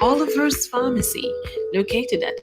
Oliver's Pharmacy, located at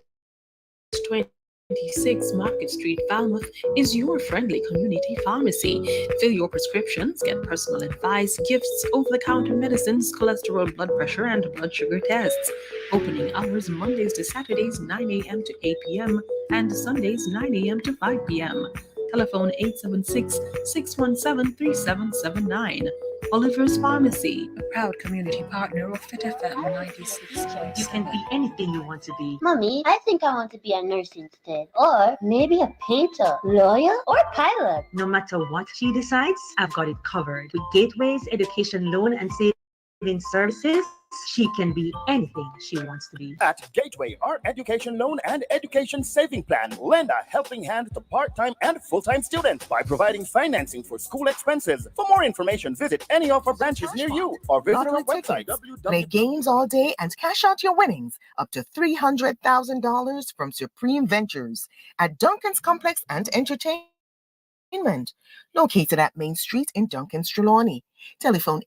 26 Market Street, Falmouth, is your friendly community pharmacy. Fill your prescriptions, get personal advice, gifts, over the counter medicines, cholesterol, blood pressure, and blood sugar tests. Opening hours Mondays to Saturdays 9 a.m. to 8 p.m. and Sundays 9 a.m. to 5 p.m. Telephone 876 617 3779. Oliver's Pharmacy, a proud community partner of Fit FM 96.7. You can be anything you want to be. Mommy, I think I want to be a nurse instead. Or maybe a painter, lawyer, or pilot. No matter what she decides, I've got it covered. With Gateways Education Loan and Savings Services, she can be anything she wants to be. At Gateway, our education loan and education saving plan lend a helping hand to part-time and full-time students by providing financing for school expenses. For more information, visit any of our branches near you or visit our website. Play games all day and cash out your winnings up to $300,000 from Supreme Ventures at Duncan's Complex and Entertainment, located at Main Street in Duncan's, Trelawney. Telephone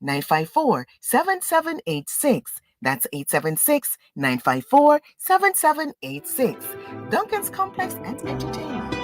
876-954-7786. That's 876-954-7786. Duncan's Complex and Entertainment.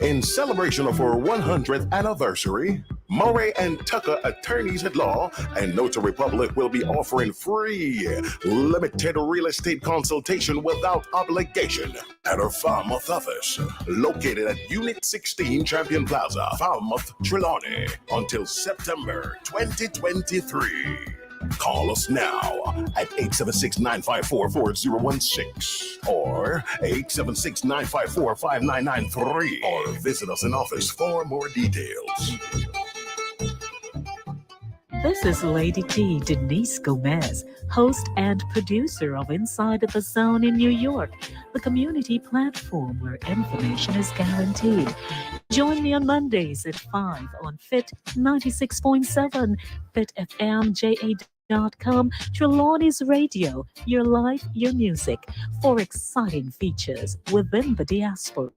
In celebration of our 100th anniversary, Murray and Tucker Attorneys at Law and Notary Public will be offering free limited real estate consultation without obligation at our Falmouth office, located at Unit 16 Champion Plaza, Falmouth, Trelawney, until September 2023. Call us now at 876-954-4016 or 876-954-5993 or visit us in office for more details. This is Lady T, Denise Gomez, host and producer of Inside the Zone in New York, the community platform where information is guaranteed. Join me on Mondays at 5 on Fit 96.7, FitFMJA.com, Trelawney's Radio, your life, your music, for exciting features within the diaspora.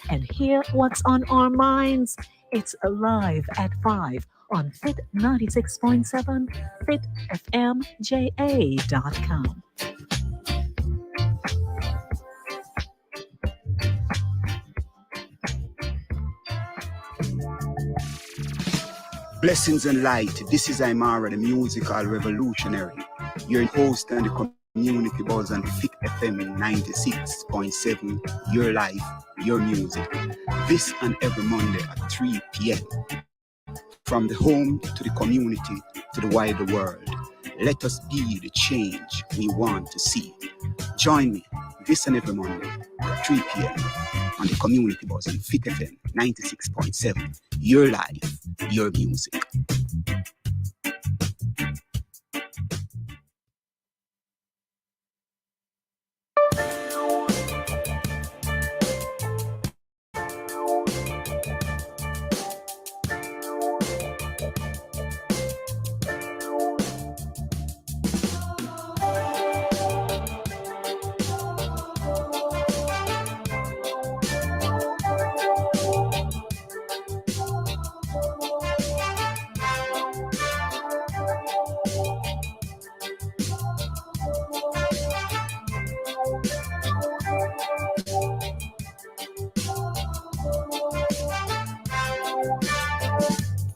And hear what's on our minds. It's live at 5 on Fit 96.7, FitFMJA.com. Blessings and light. This is Aymara, the musical revolutionary. Your host and the community buzz on Fit FM 96.7. Your life, your music. This and every Monday at 3 p.m. From the home to the community to the wider world. Let us be the change we want to see. Join me this and every Monday at 3 p.m. on the community buzz on Fit FM 96.7. Your life, your music.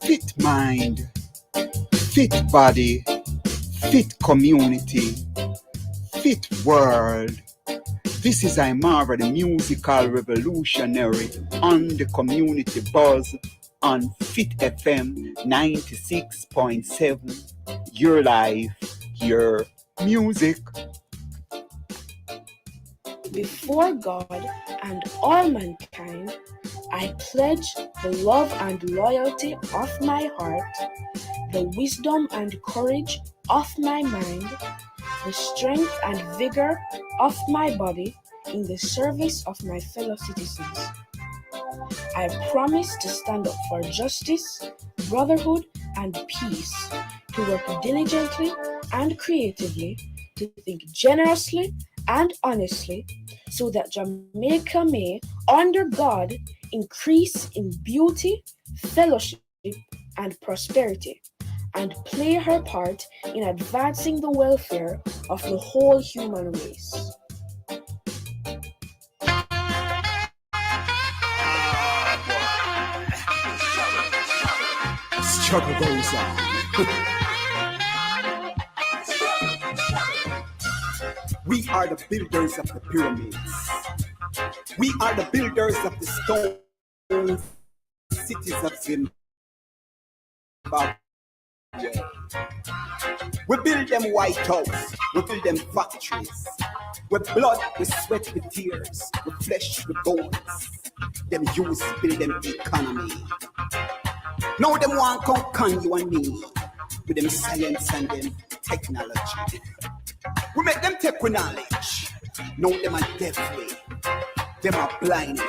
Fit mind, fit body, fit community, fit world. This is Aymara, the musical revolutionary on the community buzz on Fit FM 96.7. Your life, your music. Before God and all mankind, I pledge the love and loyalty of my heart, the wisdom and courage of my mind, the strength and vigor of my body in the service of my fellow citizens. I promise to stand up for justice, brotherhood, and peace, to work diligently and creatively, to think generously and honestly, so that Jamaica may, under God, increase in beauty, fellowship, and prosperity. and play her part in advancing the welfare of the whole human race. Struggle goes on. We are the builders of the pyramids. We are the builders of the stone cities of Zimbabwe. We build them White House. We build them factories. With blood, with sweat, with tears, with flesh, with bones. Them use build them economy. Now them want come con you and me with them science and them technology. We make them take with knowledge. Now them are deafly. Them are blindly.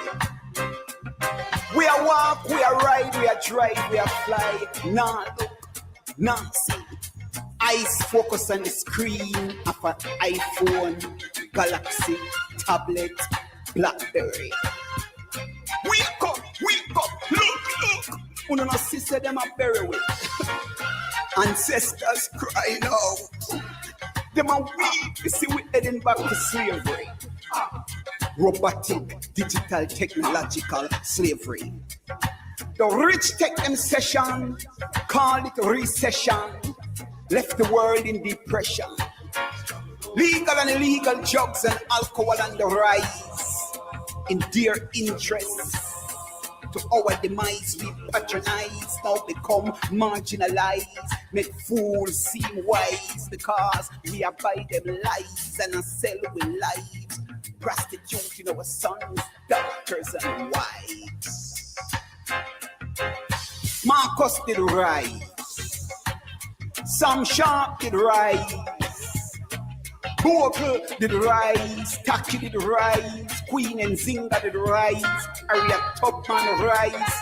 We are walk, we are ride, we are drive, we are fly. Nah look, nah see. Eyes focus on the screen of an iPhone, Galaxy, tablet, Blackberry. Wake up, look. Uno no sister them are buried with. Ancestors crying out. Them are weak, you see we heading back to slavery. Robotic, digital, technological slavery. The rich take them session, call it recession, left the world in depression. Legal and illegal drugs and alcohol on the rise. In dear interests, to our demise we patronize, now become marginalized. Make fools seem wise because we are by them lies and sell with lives. Prostituting our sons, daughters and wives. Marcus did rise. Sam Sharp did rise. Bogle did rise. Taki did rise. Queen and Zinga did rise. Harriet Tubman rise.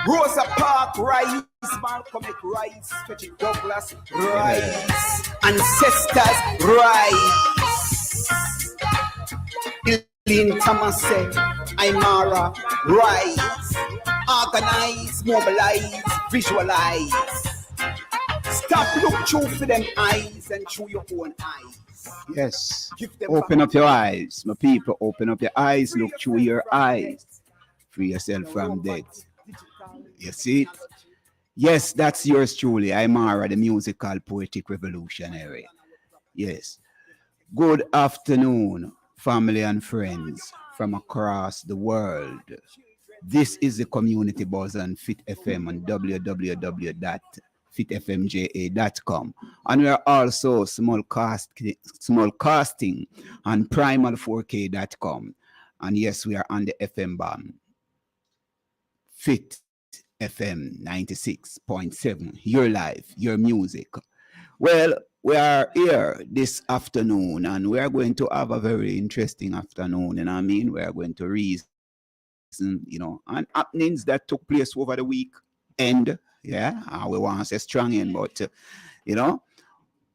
Rosa Parks rise. Malcolm X rise. Frederick Douglass rise. Ancestors rise. Eileen Thomas said, Aymara rise. Organize, mobilize, visualize. Stop, look through for them eyes and through your own eyes. Yes. Open up your eyes, my people. Open up your eyes. Look through your eyes. Free yourself from death. You see it? Yes, that's yours truly. Aymara, the musical poetic revolutionary. Yes. Good afternoon, family and friends from across the world. This is the Community Buzz on Fit FM on www.fitfmja.com. And we are also small casting on primal4k.com. And yes, we are on the FM band. Fit FM 96.7. Your life, your music. Well, we are here this afternoon and we are going to have a very interesting afternoon. And I mean, we are going to reason, and happenings that took place over the week. And yeah, we want to say strong in, but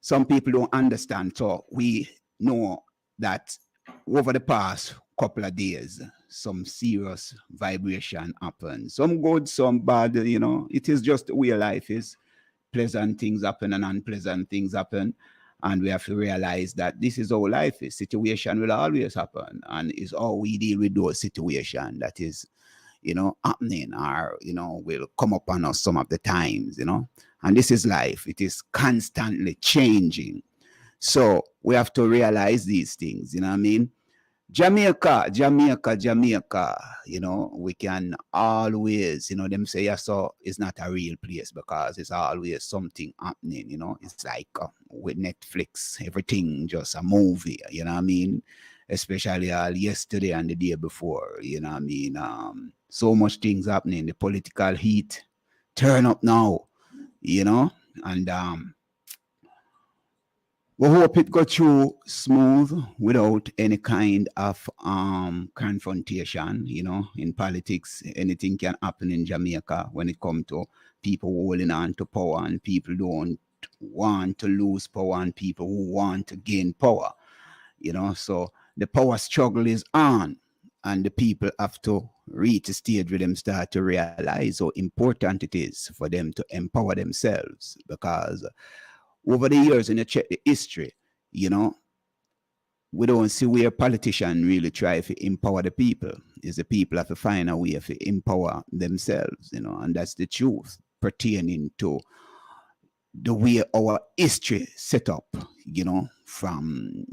some people don't understand. So we know that over the past couple of days, some serious vibration happened. Some good, some bad, it is just the way life is. Pleasant things happen and unpleasant things happen. And we have to realize that this is how life is. Situation will always happen. And it's how we deal with those situations that is, happening or, will come upon us some of the times, And this is life. It is constantly changing. So we have to realize these things, you know what I mean? Jamaica, we can always, them say, yeah, so it's not a real place because it's always something happening, It's like with Netflix, everything just a movie, you know what I mean? Especially yesterday and the day before, you know what I mean? So much things happening, the political heat turn up now, and we hope it got through smooth without any kind of confrontation. In politics, anything can happen in Jamaica when it comes to people holding on to power and people don't want to lose power and people who want to gain power. So the power struggle is on. And the people have to reach a stage where them start to realize how important it is for them to empower themselves. Because over the years, when you check the history, you know, we don't see where politicians really try to empower the people. Is the people have to find a way to empower themselves, you know, and that's the truth pertaining to the way our history set up, you know, from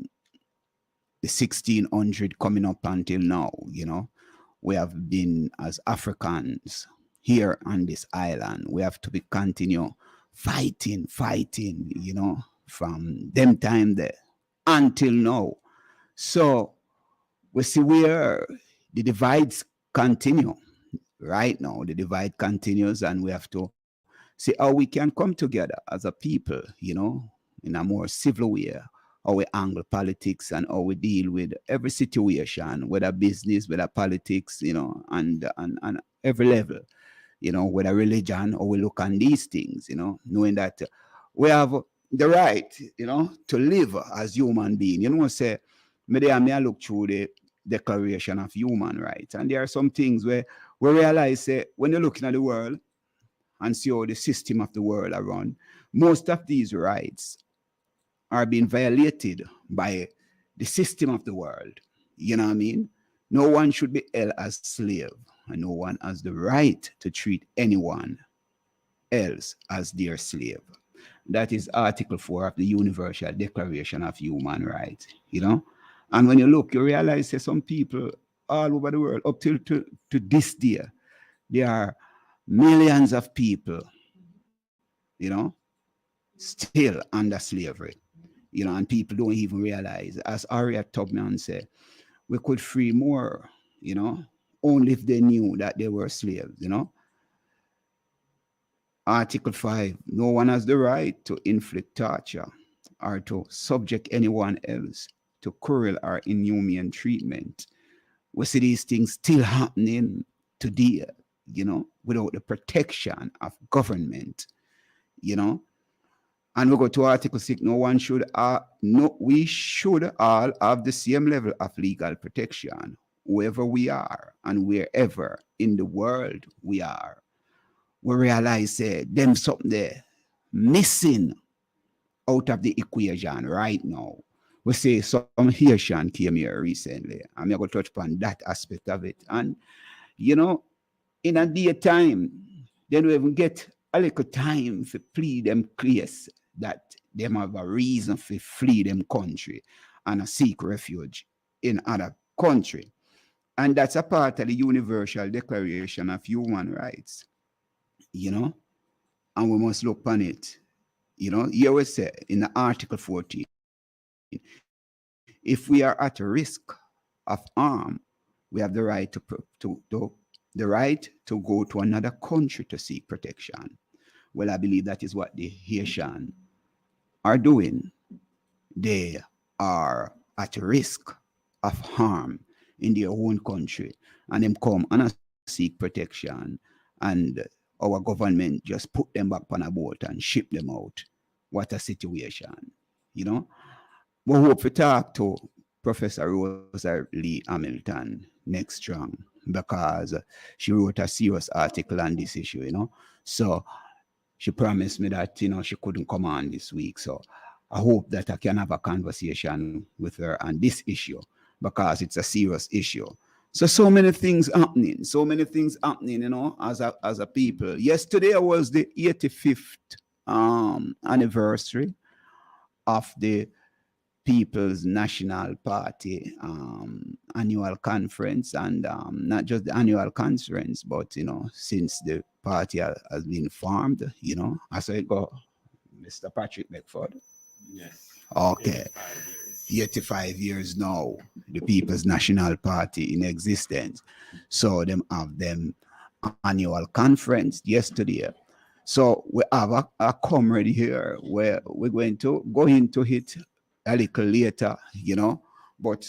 the 1600 coming up until now, you know. We have been, as Africans here on this island, we have to be continue fighting, you know, from them time there until now. So we see where the divides continue. Right now, the divide continues, and we have to see how we can come together as a people, you know, in a more civil way, how we angle politics and how we deal with every situation, whether business, whether politics, you know, and every level, you know, whether religion, or we look on these things, you know, knowing that we have the right, you know, to live as human beings. You know, say, may I look through the Declaration of Human Rights, and there are some things where we realize when you're looking at the world and see how the system of the world are run, most of these rights are being violated by the system of the world. You know what I mean? No one should be held as slave, and no one has the right to treat anyone else as their slave. That is Article 4 of the Universal Declaration of Human Rights, you know? And when you look, you realize that some people all over the world, up to this day, there are millions of people, you know, still under slavery, you know, and people don't even realize, as Harriet Tubman said, we could free more, you know, only if they knew that they were slaves, you know. Article 5, no one has the right to inflict torture or to subject anyone else to cruel or inhumane treatment. We see these things still happening today, you know, without the protection of government, you know. And we go to Article 6, we should all have the same level of legal protection, whoever we are and wherever in the world we are. We realize them something there missing out of the equation right now. We say some Haitian came here recently. I'm going to touch upon that aspect of it. And, you know, in a daytime, then we even get a little time to plead them case that them have a reason to flee them country and seek refuge in other country. And that's a part of the Universal Declaration of Human Rights, you know, and we must look upon it. You know, here we say in the Article 14, if we are at a risk of harm, we have the right to go to another country to seek protection. Well, I believe that is what the Haitian are doing. They are at risk of harm in their own country, and them come and seek protection, and our government just put them back on a boat and ship them out. What a situation, you know. We hope to talk to Professor Rosa Lee Hamilton next strong, because she wrote a serious article on this issue, you know. So she promised me that, you know, she couldn't come on this week. So I hope that I can have a conversation with her on this issue, because it's a serious issue. So many things happening, you know, as a people. Yesterday was the 85th anniversary of the People's National Party annual conference, and not just the annual conference, but, you know, since the party has been formed, you know, I saw it go, Mr. Patrick Beckford. Yes. Okay. 85 years now, the People's National Party in existence. So them have them annual conference yesterday. So we have a comrade here where we're going to go into it a little later, you know. But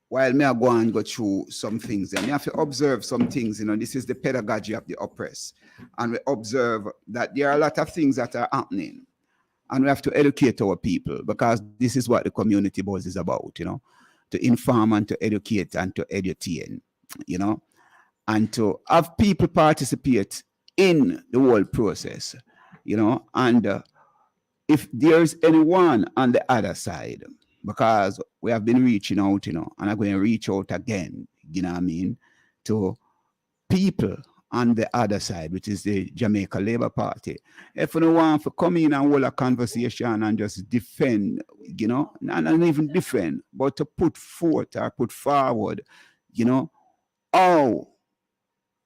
while me I go and go through some things, and you have to observe some things, you know. This is the pedagogy of the oppressed. And we observe that there are a lot of things that are happening. And we have to educate our people, because this is what the community buzz is about, you know. to inform and to educate and to edutain, you know, and to have people participate in the whole process, you know, and if there's anyone on the other side, because we have been reaching out, you know, and I'm going to reach out again, you know what I mean, to people on the other side, which is the Jamaica Labour Party. If you don't want to come in and hold a conversation and just defend, you know, not even defend, but to put forth or put forward, you know, how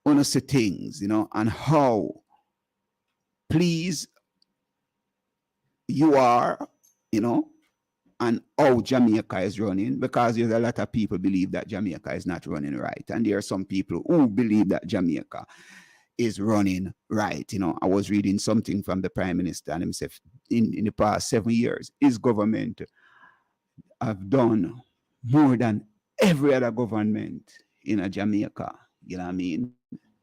want to see things, you know, and how please you are, you know, and how Jamaica is running, because there's a lot of people believe that Jamaica is not running right. And there are some people who believe that Jamaica is running right. You know, I was reading something from the Prime Minister and himself in the past 7 years, his government have done more than every other government in a Jamaica. You know what I mean?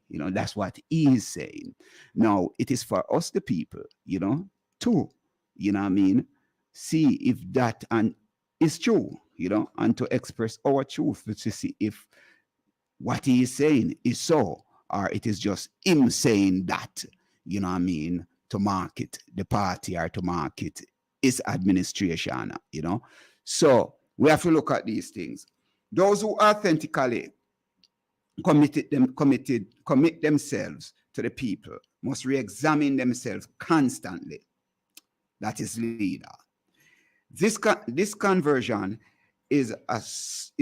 You know, that's what he is saying. Now, it is for us, the people, you know, to, you know what I mean, see if that and is true, you know, and to express our truth to see if what he is saying is so, or it is just him saying that, you know what I mean, to market the party or to market his administration, you know. So we have to look at these things. Those who authentically commit themselves to the people must re-examine themselves constantly. That is leader. This conversion is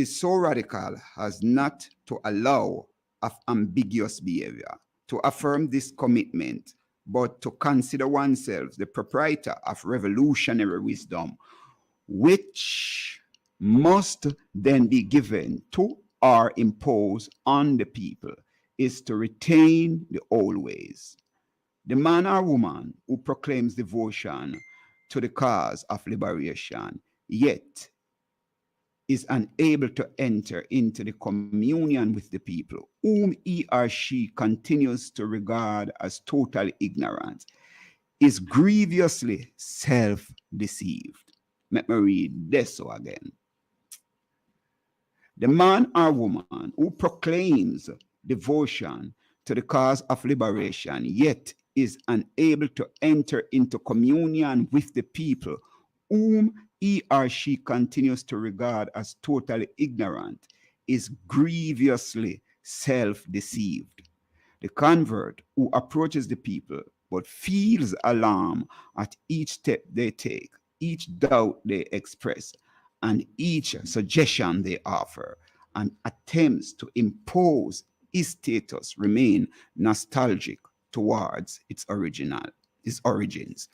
so radical as not to allow of ambiguous behavior, to affirm this commitment, but to consider oneself the proprietor of revolutionary wisdom, which must then be given to or imposed on the people, is to retain the old ways. The man or woman who proclaims devotion to the cause of liberation, yet is unable to enter into the communion with the people, whom he or she continues to regard as totally ignorant, is grievously self-deceived. Let me read this again. The man or woman who proclaims devotion to the cause of liberation, yet is unable to enter into communion with the people, whom he or she continues to regard as totally ignorant, is grievously self-deceived. The convert who approaches the people but feels alarm at each step they take, each doubt they express, and each suggestion they offer, and attempts to impose his status, remain nostalgic towards its origins.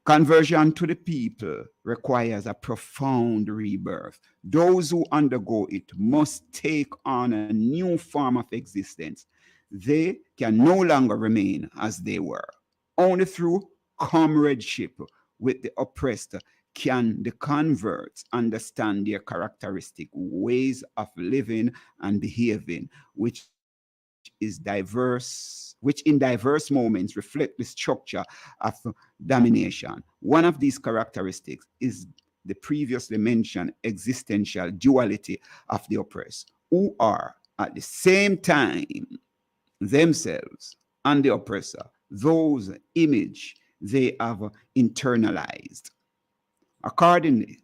Conversion to the people requires a profound rebirth. Those who undergo it must take on a new form of existence. They can no longer remain as they were. Only through comradeship with the oppressed can the converts understand their characteristic ways of living and behaving, which in diverse moments reflect the structure of domination. One of these characteristics is the previously mentioned existential duality of the oppressed, who are at the same time themselves and the oppressor, those image they have internalized. Accordingly,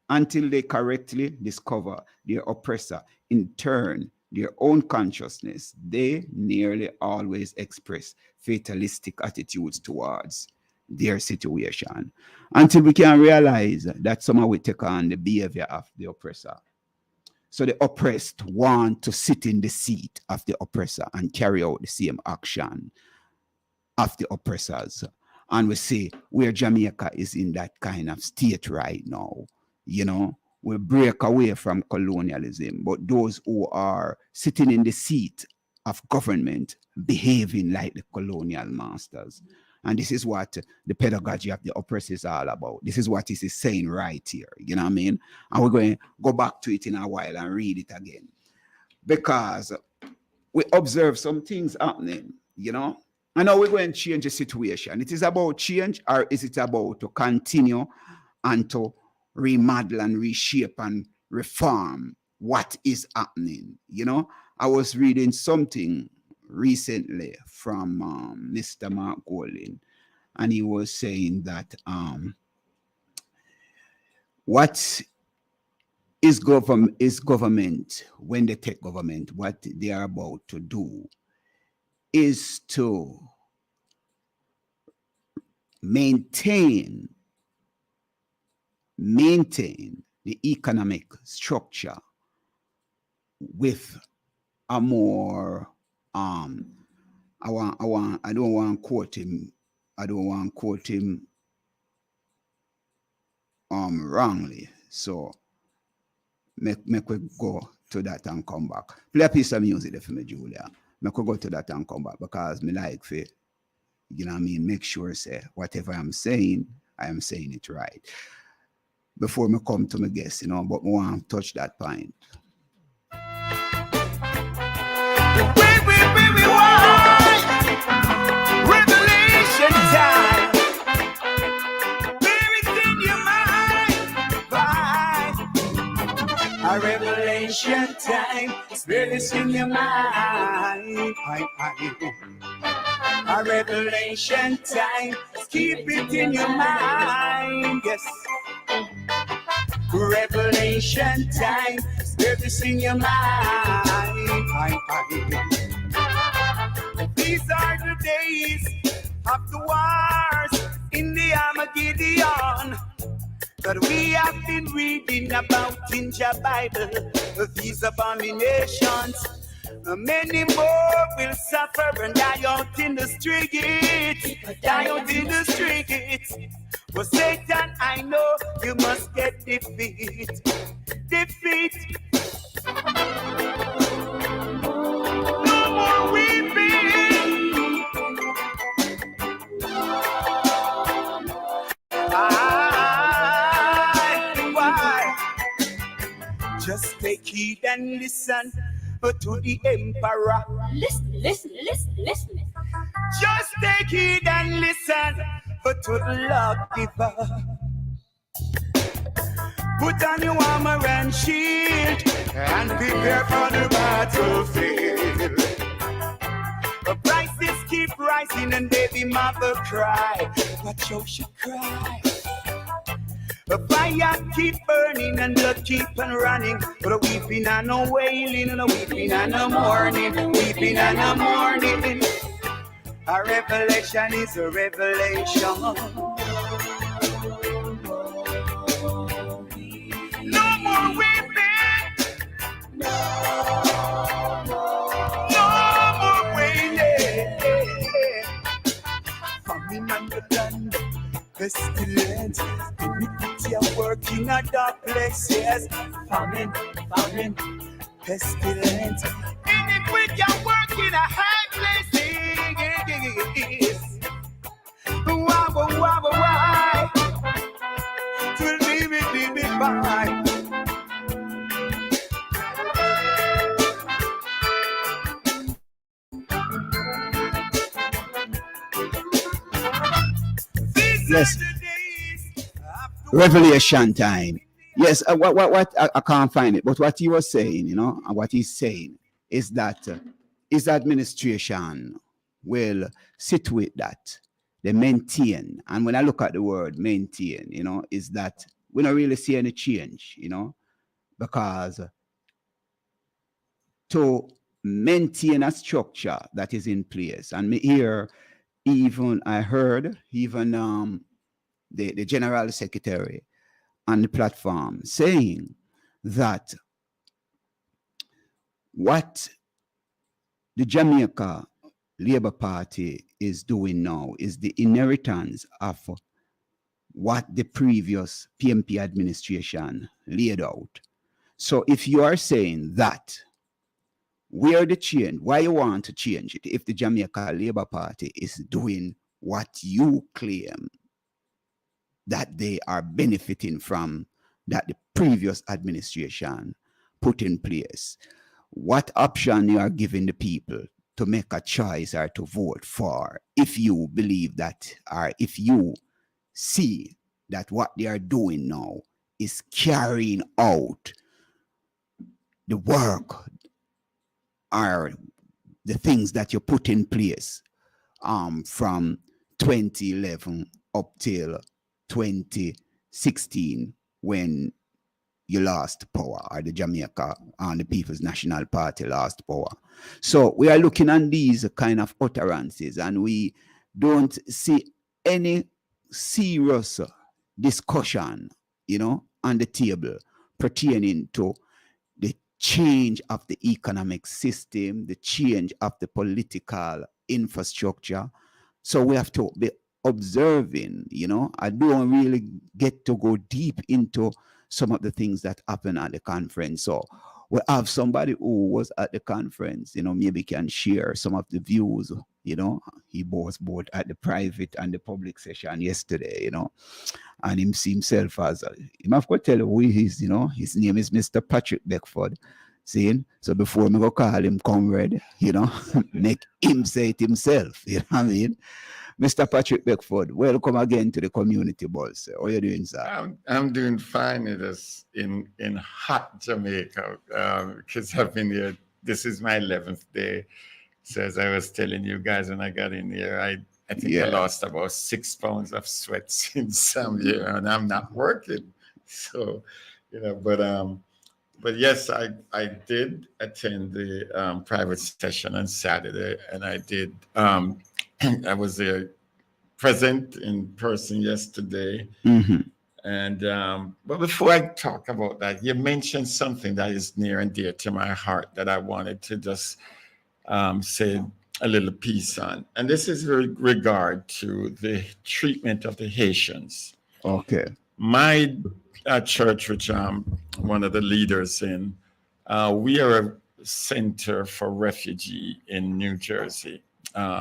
until they correctly discover their oppressor, in turn, their own consciousness, they nearly always express fatalistic attitudes towards their situation, until we can realize that somehow we take on the behavior of the oppressor. So the oppressed want to sit in the seat of the oppressor and carry out the same action of the oppressors. And we see where Jamaica is in that kind of state right now, you know, we break away from colonialism, but those who are sitting in the seat of government behaving like the colonial masters. And this is what the pedagogy of the oppressed is all about. This is what it is saying right here, you know what I mean? And we're going to go back to it in a while and read it again, because we observe some things happening, you know? And now we're going to change the situation. It is about change, or is it about to continue and to remodel and reshape and reform what is happening. You know, I was reading something recently from Mr. Mark Golding, and he was saying that what is government, when they take government, what they are about to do is to maintain the economic structure with a more I don't want to quote him wrongly. So make we go to that and come back. Play a piece of music there for me, Julia. Make we go to that and come back, because me like for, you know what I mean, make sure say whatever I'm saying, I am saying it right. Before me come to my guest, you know, but I want to touch that point. Revelation time. Where is in your mind? A revelation time. Spirit is in your mind. A revelation time. Keep it in your mind. Yes. Revelation time. Spirit is in your mind. These are the days of the wars in the Armageddon that we have been reading about in the Bible. These abominations, many more will suffer and die out in the streets. Die out in the streets. But Satan, I know you must get defeat. Defeat. No more weeping. Why? Just take heed and listen to the emperor. Listen. Just take heed and listen to the lawgiver. Put on your armor and shield and prepare for the battlefield. The prices keep rising and baby mother cry. Watch how she cry. The fire keep burning and blood keep on running. But a weeping and a wailing and a weeping and a mourning. Weeping and a mourning. A revelation is a revelation. No more weeping. No more wailing. Famine and the land, pestilence, iniquity and work in a dark places. Famine, pestilence, iniquity and work in a high places. Why? To leave it behind. Yes. Revelation time. Yes, what I can't find it, but what he was saying, you know, and what he's saying is that his administration will sit with that. They maintain, and when I look at the word maintain, you know, is that we don't really see any change, you know, because to maintain a structure that is in place, and here, even I heard even the general secretary on the platform saying that what the Jamaica Labour Party is doing now is the inheritance of what the previous PMP administration laid out. So if you are saying that, where the change, why you want to change it if the Jamaica Labour Party is doing what you claim that they are benefiting from, that the previous administration put in place? What option you are giving the people to make a choice or to vote for, if you believe that, or if you see that what they are doing now is carrying out the work are the things that you put in place from 2011 up till 2016 when you lost power, or the Jamaica and the People's National Party lost power. So we are looking at these kind of utterances, and we don't see any serious discussion, on the table pertaining to the change of the economic system, the change of the political infrastructure. So we have to be observing, I don't really get to go deep into some of the things that happen at the conference. So we have somebody who was at the conference, maybe can share some of the views, he was both at the private and the public session yesterday, and him see himself as, him have to tell you who he is, his name is Mr. Patrick Beckford. See? So before me go call him comrade, make him say it himself, you know what I mean? Mr. Patrick Beckford, welcome again to the Community Buzz. How are you doing, sir? I'm doing fine. It is in hot Jamaica because I've been here. This is my 11th day. So as I was telling you guys when I got in here, I think I lost about 6 pounds of sweat since some year, and I'm not working. So, but yes, I did attend the private session on Saturday, and I did. I was there present in person yesterday. Mm-hmm. And but before I talk about that, you mentioned something that is near and dear to my heart that I wanted to just say a little piece on. And this is with regard to the treatment of the Haitians. Okay. My church, which I'm one of the leaders in, we are a center for refugee in New Jersey.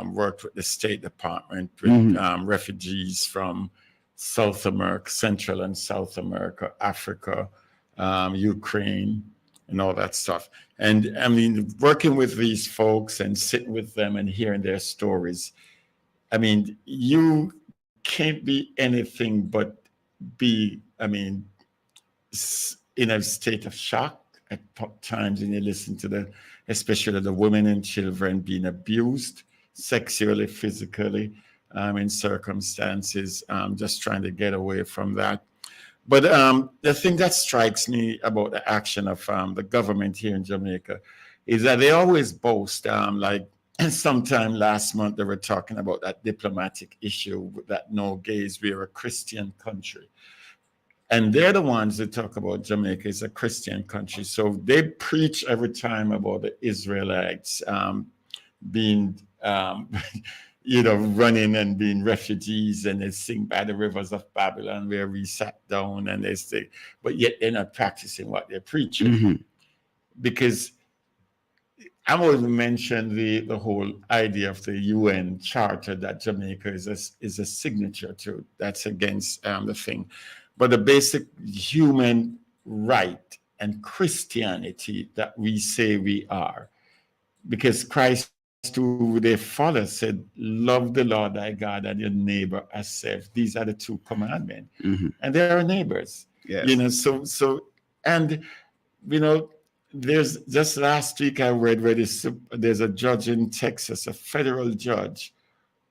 Worked with the State Department with refugees from South America, Central and South America, Africa, Ukraine, and all that stuff. And I mean, working with these folks and sitting with them and hearing their stories, I mean, you can't be anything but be, in a state of shock at times when you listen to especially the women and children being abused sexually, physically, in circumstances, just trying to get away from that. But the thing that strikes me about the action of the government here in Jamaica is that they always boast, like sometime last month they were talking about that diplomatic issue that no gays, we are a Christian country. And they're the ones that talk about Jamaica is a Christian country. So they preach every time about the Israelites being running and being refugees, and they sing by the rivers of Babylon where we sat down, and they say, but yet they're not practicing what they're preaching. Mm-hmm. Because I'm going to mention the whole idea of the UN Charter that Jamaica is a signature to. That's against the thing. But the basic human right and Christianity that we say we are, because Christ to their father said, love the Lord thy God and your neighbor as self. These are the 2 commandments. Mm-hmm. And they are neighbors. Yes. There's just last week I read where there's a judge in Texas, a federal judge,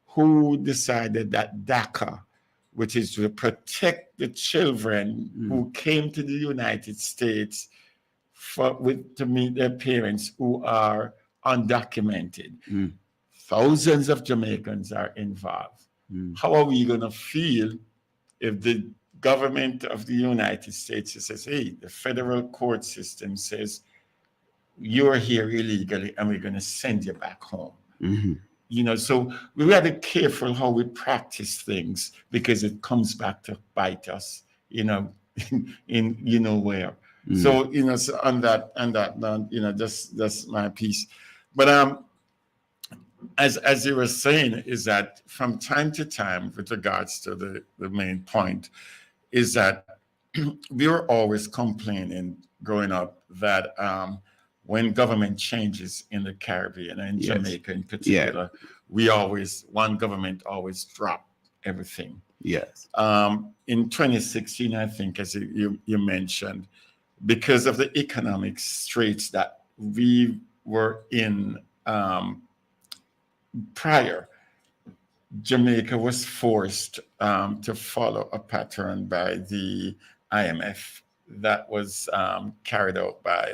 who decided that DACA, which is to protect the children who came to the United States to meet their parents who are undocumented. Thousands of Jamaicans are involved. How are we going to feel if the government of the United States says, hey, the federal court system says you're here illegally and we're going to send you back home? Mm-hmm. So we got to be careful how we practice things, because it comes back to bite us, in where. So, so on that, just my piece. But as you were saying, is that from time to time, with regards to the main point, is that we were always complaining growing up that when government changes in the Caribbean and in Jamaica in particular, one government always dropped everything. Yes. In 2016, I think, as you mentioned, because of the economic straits that we were in prior, Jamaica was forced to follow a pattern by the IMF that was carried out by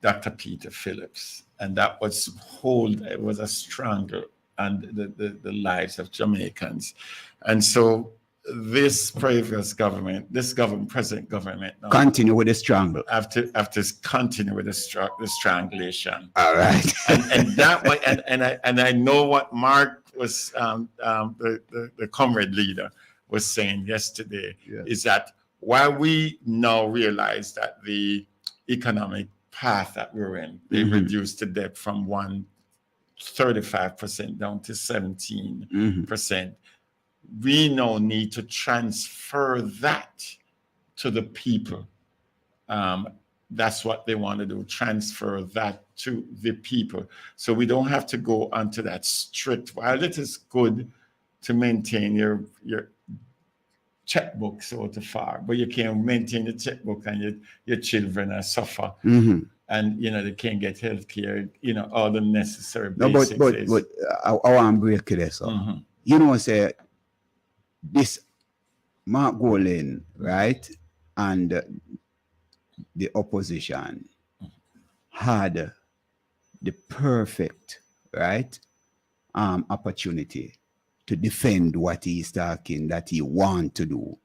Dr. Peter Phillips, and that was it was a strangle on the lives of Jamaicans. And so this previous government, present government, now continue with the strangle. Have to continue with the strangulation. All right. and that way, and I know what Mark was, the comrade leader was saying yesterday, is that while we now realize that the economic path that we're in, they reduced the debt from 135% down to 17%. We now need to transfer that to the people. That's what they want to do, transfer that to the people. So we don't have to go onto that strict, while it is good to maintain your checkbook so far, but you can't maintain the checkbook and your children suffer. And they can't get health care, all the necessary basics. But I want to break this up. Say this Mark Golan, right, and the opposition had the perfect, right, opportunity to defend what he's talking that he want to do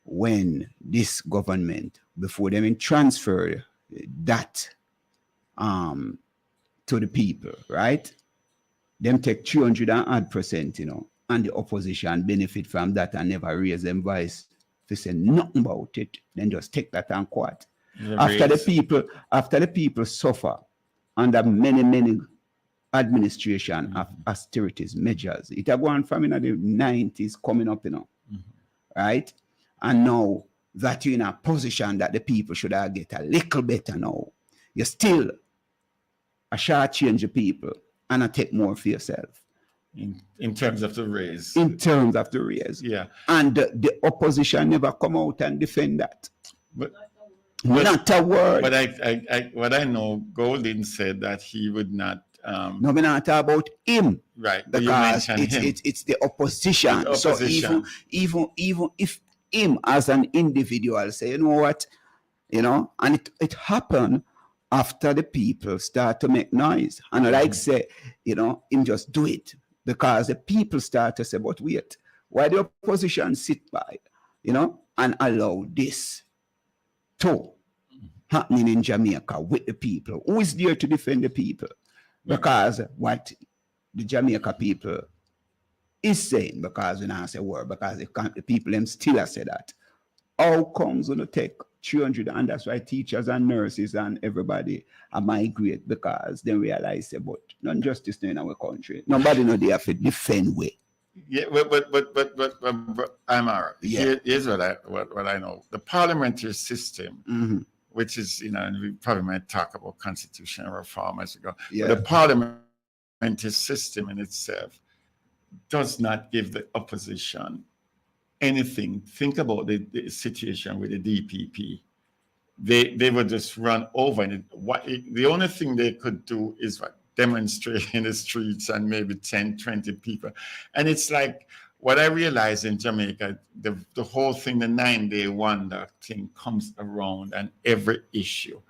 when this government, before them transfer that to the people, right? Them take 300%, and the opposition benefit from that and never raise them voice to say nothing about it, then just take that and quote. After the people suffer under many administration of austerities measures, it have gone from the 90s coming up, right? And now that you're in a position that the people should have get a little better now, you still a short change the people and I take more for yourself. In terms of the raise. Yeah. And the opposition never come out and defend that. But not a word. But I what I know, Golding said that he would not. No, we're not talking about him. Right. Because it's the opposition. The opposition. So even if him as an individual say, you know what, and it happened after the people start to make noise. And like say, him just do it. Because the people start to say, but wait, why the opposition sit by, and allow this to happening in Jamaica with the people? Who is there to defend the people? Because what the Jamaica people is saying, because when I say word, because the people them still say that. How comes when you take 300, and that's why teachers and nurses and everybody are migrate, because they realize about non-justice in our country. Nobody know they have to defend way. Yeah, but I'm all right. Here's what I know. The parliamentary system, which is, and we probably might talk about constitutional reform as we go. Yeah. But the parliamentary system in itself does not give the opposition anything. Think about the situation with the DPP. They would just run over, and the only thing they could do is demonstrate in the streets and maybe 10, 20 people. And it's like what I realized in Jamaica, the whole thing, the 9-day wonder thing comes around and every issue,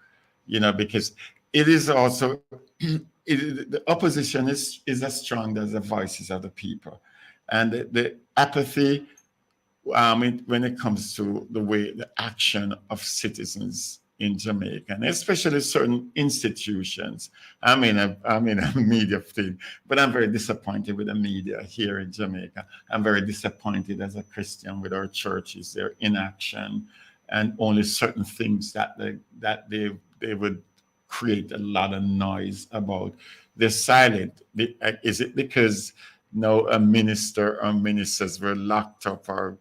because it is also, the opposition is as strong as the voices of the people. And the apathy, when it comes to the action of citizens in Jamaica, and especially certain institutions. I'm in a media thing, but I'm very disappointed with the media here in Jamaica. I'm very disappointed as a Christian with our churches, their inaction, and only certain things that they would create a lot of noise about. They're silent. Is it because a minister or ministers were locked up or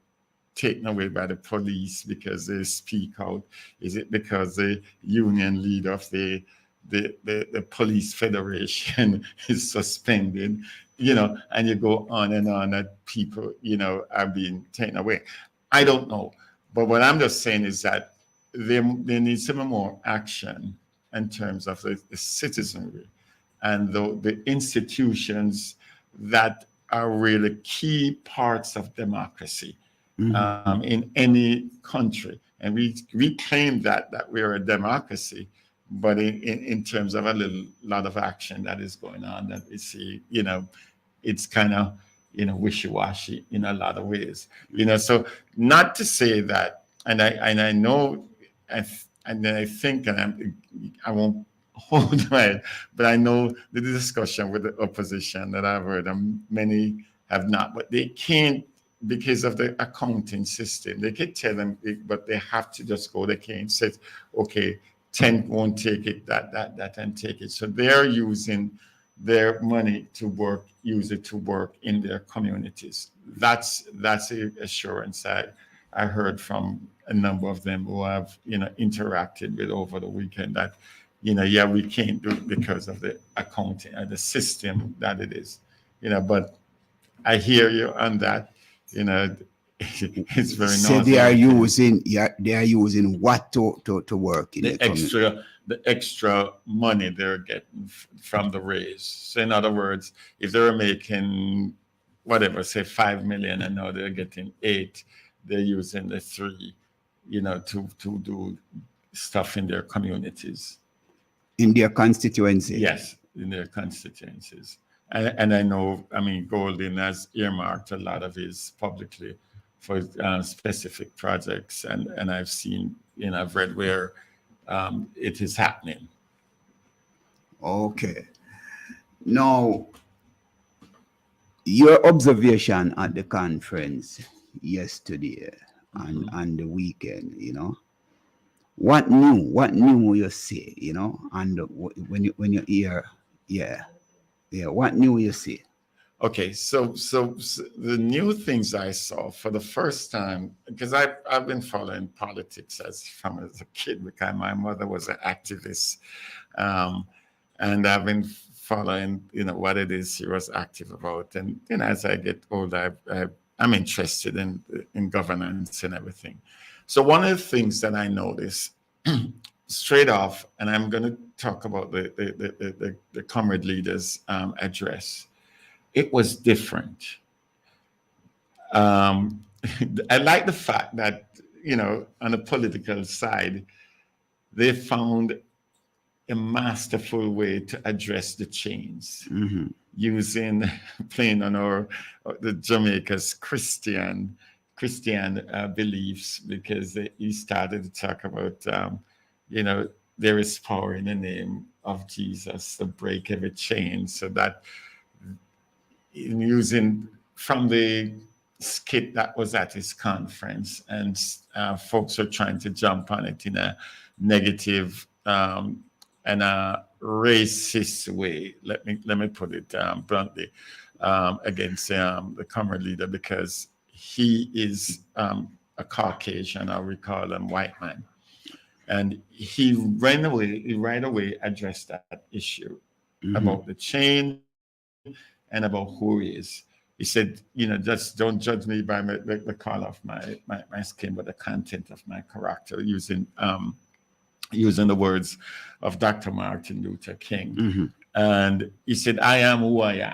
taken away by the police because they speak out? Is it because the union leader of the police federation is suspended? And you go on and on that people, are being taken away. I don't know. But what I'm just saying is that there needs to be more action in terms of the citizenry and the institutions that are really key parts of democracy in any country. And we claim that we are a democracy, but in terms of a lot of action that is going on, that we see, it's kind of, wishy-washy in a lot of ways. So not to say that, and I know, and I think, and I won't hold my, but I know the discussion with the opposition that I've heard, and many have not, but they can't, because of the accounting system. They can tell them, but they have to just go. They can't say, okay, 10 won't take it, that and take it. So they're using their money to work, use it to work in their communities. That's the assurance I heard from a number of them who have, interacted with over the weekend, that, we can't do it because of the accounting and the system that it is, but I hear you on that. It's very nice. So they are using what to work in the extra money they're getting from the raise. So in other words, if they're making whatever, say 5 million, and now they're getting 8, they're using the 3, to do stuff in their communities. In their constituency. Yes, in their constituencies. And I know, Golden has earmarked a lot of his publicly for specific projects, and I've seen, I've read where it is happening. Okay. Now, your observation at the conference yesterday and the weekend, what new you see, and when you hear, what new you see? Okay, so the new things I saw for the first time, because I've been following politics as a kid, because my mother was an activist, and I've been following, what it is she was active about, and as I get older, I'm interested in governance and everything. So one of the things that I noticed straight off, and I'm going to talk about the comrade leaders' address. It was different. I like the fact that, on the political side, they found a masterful way to address the change, playing on the Jamaica's Christian beliefs, because he started to talk about, there is power in the name of Jesus to break every chain. So that, using from the skit that was at his conference, and folks are trying to jump on it in a negative and a racist way. Let me put it bluntly, against the comrade leader, because he is a Caucasian, or we call him white man. And he right away addressed that issue about the chain and about who he is. He said, just don't judge me by the color of my skin, but the content of my character, using the words of Dr. Martin Luther King. And he said, I am who I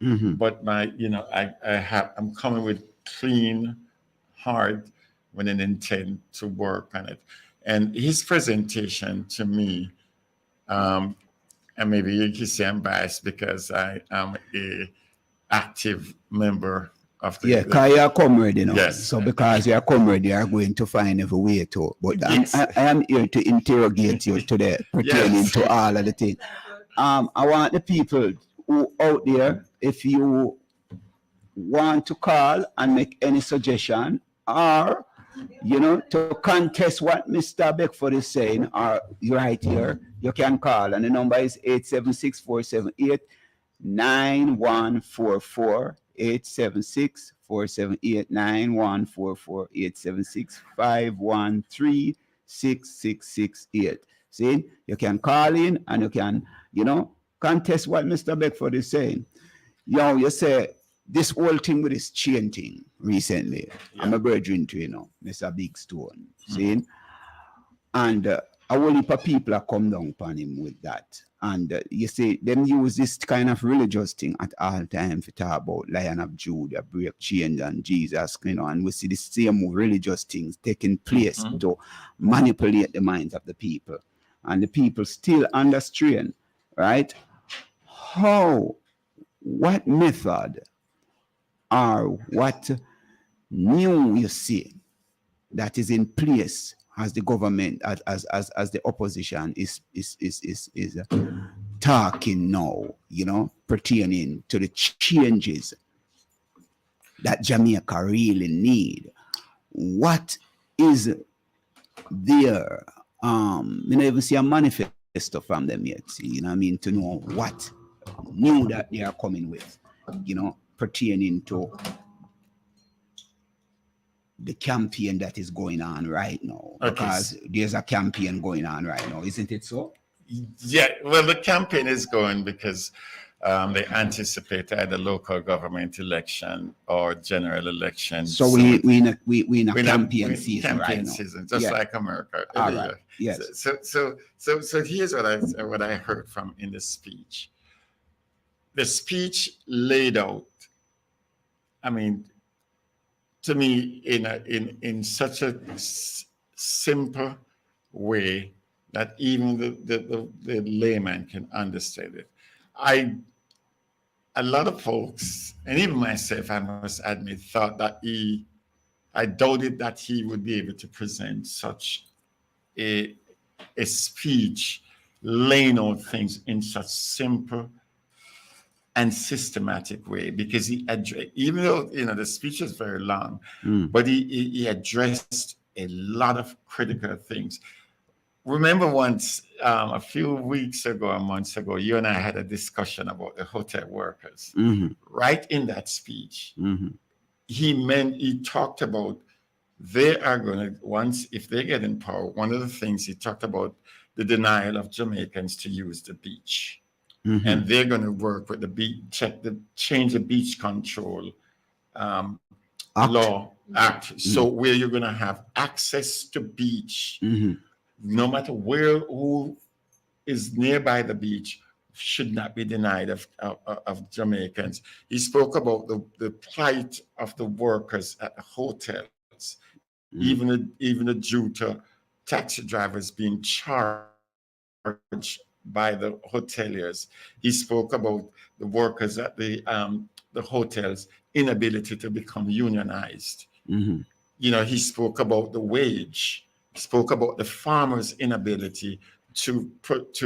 am. But I'm coming with clean heart with an intent to work on it. And his presentation to me, and maybe you can say I'm biased because I am a active member of the... Yeah, because you're a comrade, Yes. So because you're a comrade, you are going to find every way to. But Yes. I am here to interrogate you today, pertaining to all of the things. I want the people who out there, if you want to call and make any suggestion, or to contest what Mr. Beckford is saying, or right here, you can call, and the number is 876-478-9144, 876-478-9144, 876-513-6668. See, you can call in and you can, contest what Mr. Beckford is saying. You say, this whole thing with this chain thing recently, I'm a brethren to, Mr. Big Stone. See? And a whole heap of people are come down upon him with that. And you see, them use this kind of religious thing at all times to talk about Lion of Judah, break chains, and Jesus, you know, and we see the same religious things taking place to manipulate the minds of the people. And the people still under strain, right? What method or what new you see that is in place as the government, as the opposition is talking now, you know, pertaining to the changes that Jamaica really need? What is there? You know, even see a manifesto from them yet, see, you know what I mean, to know what new that they are coming with, you know, pertaining to the campaign that is going on right now. Okay. Because there's a campaign going on right now, isn't it so? Yeah, well, the campaign is going because they anticipate either local government election or general election. So we in a campaign season right now. Season, just like America. All right. Yes. So here's what I heard from in the speech. The speech laid out, I mean, to me, in such a simple way that even the layman can understand it. A lot of folks, and even myself, I must admit, thought that I doubted that he would be able to present such a speech laying out things in such simple and systematic way, because he even though, you know, the speech is very long, but he addressed a lot of critical things. Remember once, a few weeks ago, or months ago, you and I had a discussion about the hotel workers. Right in that speech, he talked about they are going to, once, if they get in power, one of the things he talked about, the denial of Jamaicans to use the beach. And they're going to work with the beach, change the beach control law act. So where you're going to have access to beach, no matter who is nearby the beach, should not be denied of Jamaicans. He spoke about the plight of the workers at the hotels, even due to taxi drivers being charged by the hoteliers. He spoke about the workers at the hotels' inability to become unionized. You know, he spoke about the wage. He spoke about the farmers' inability to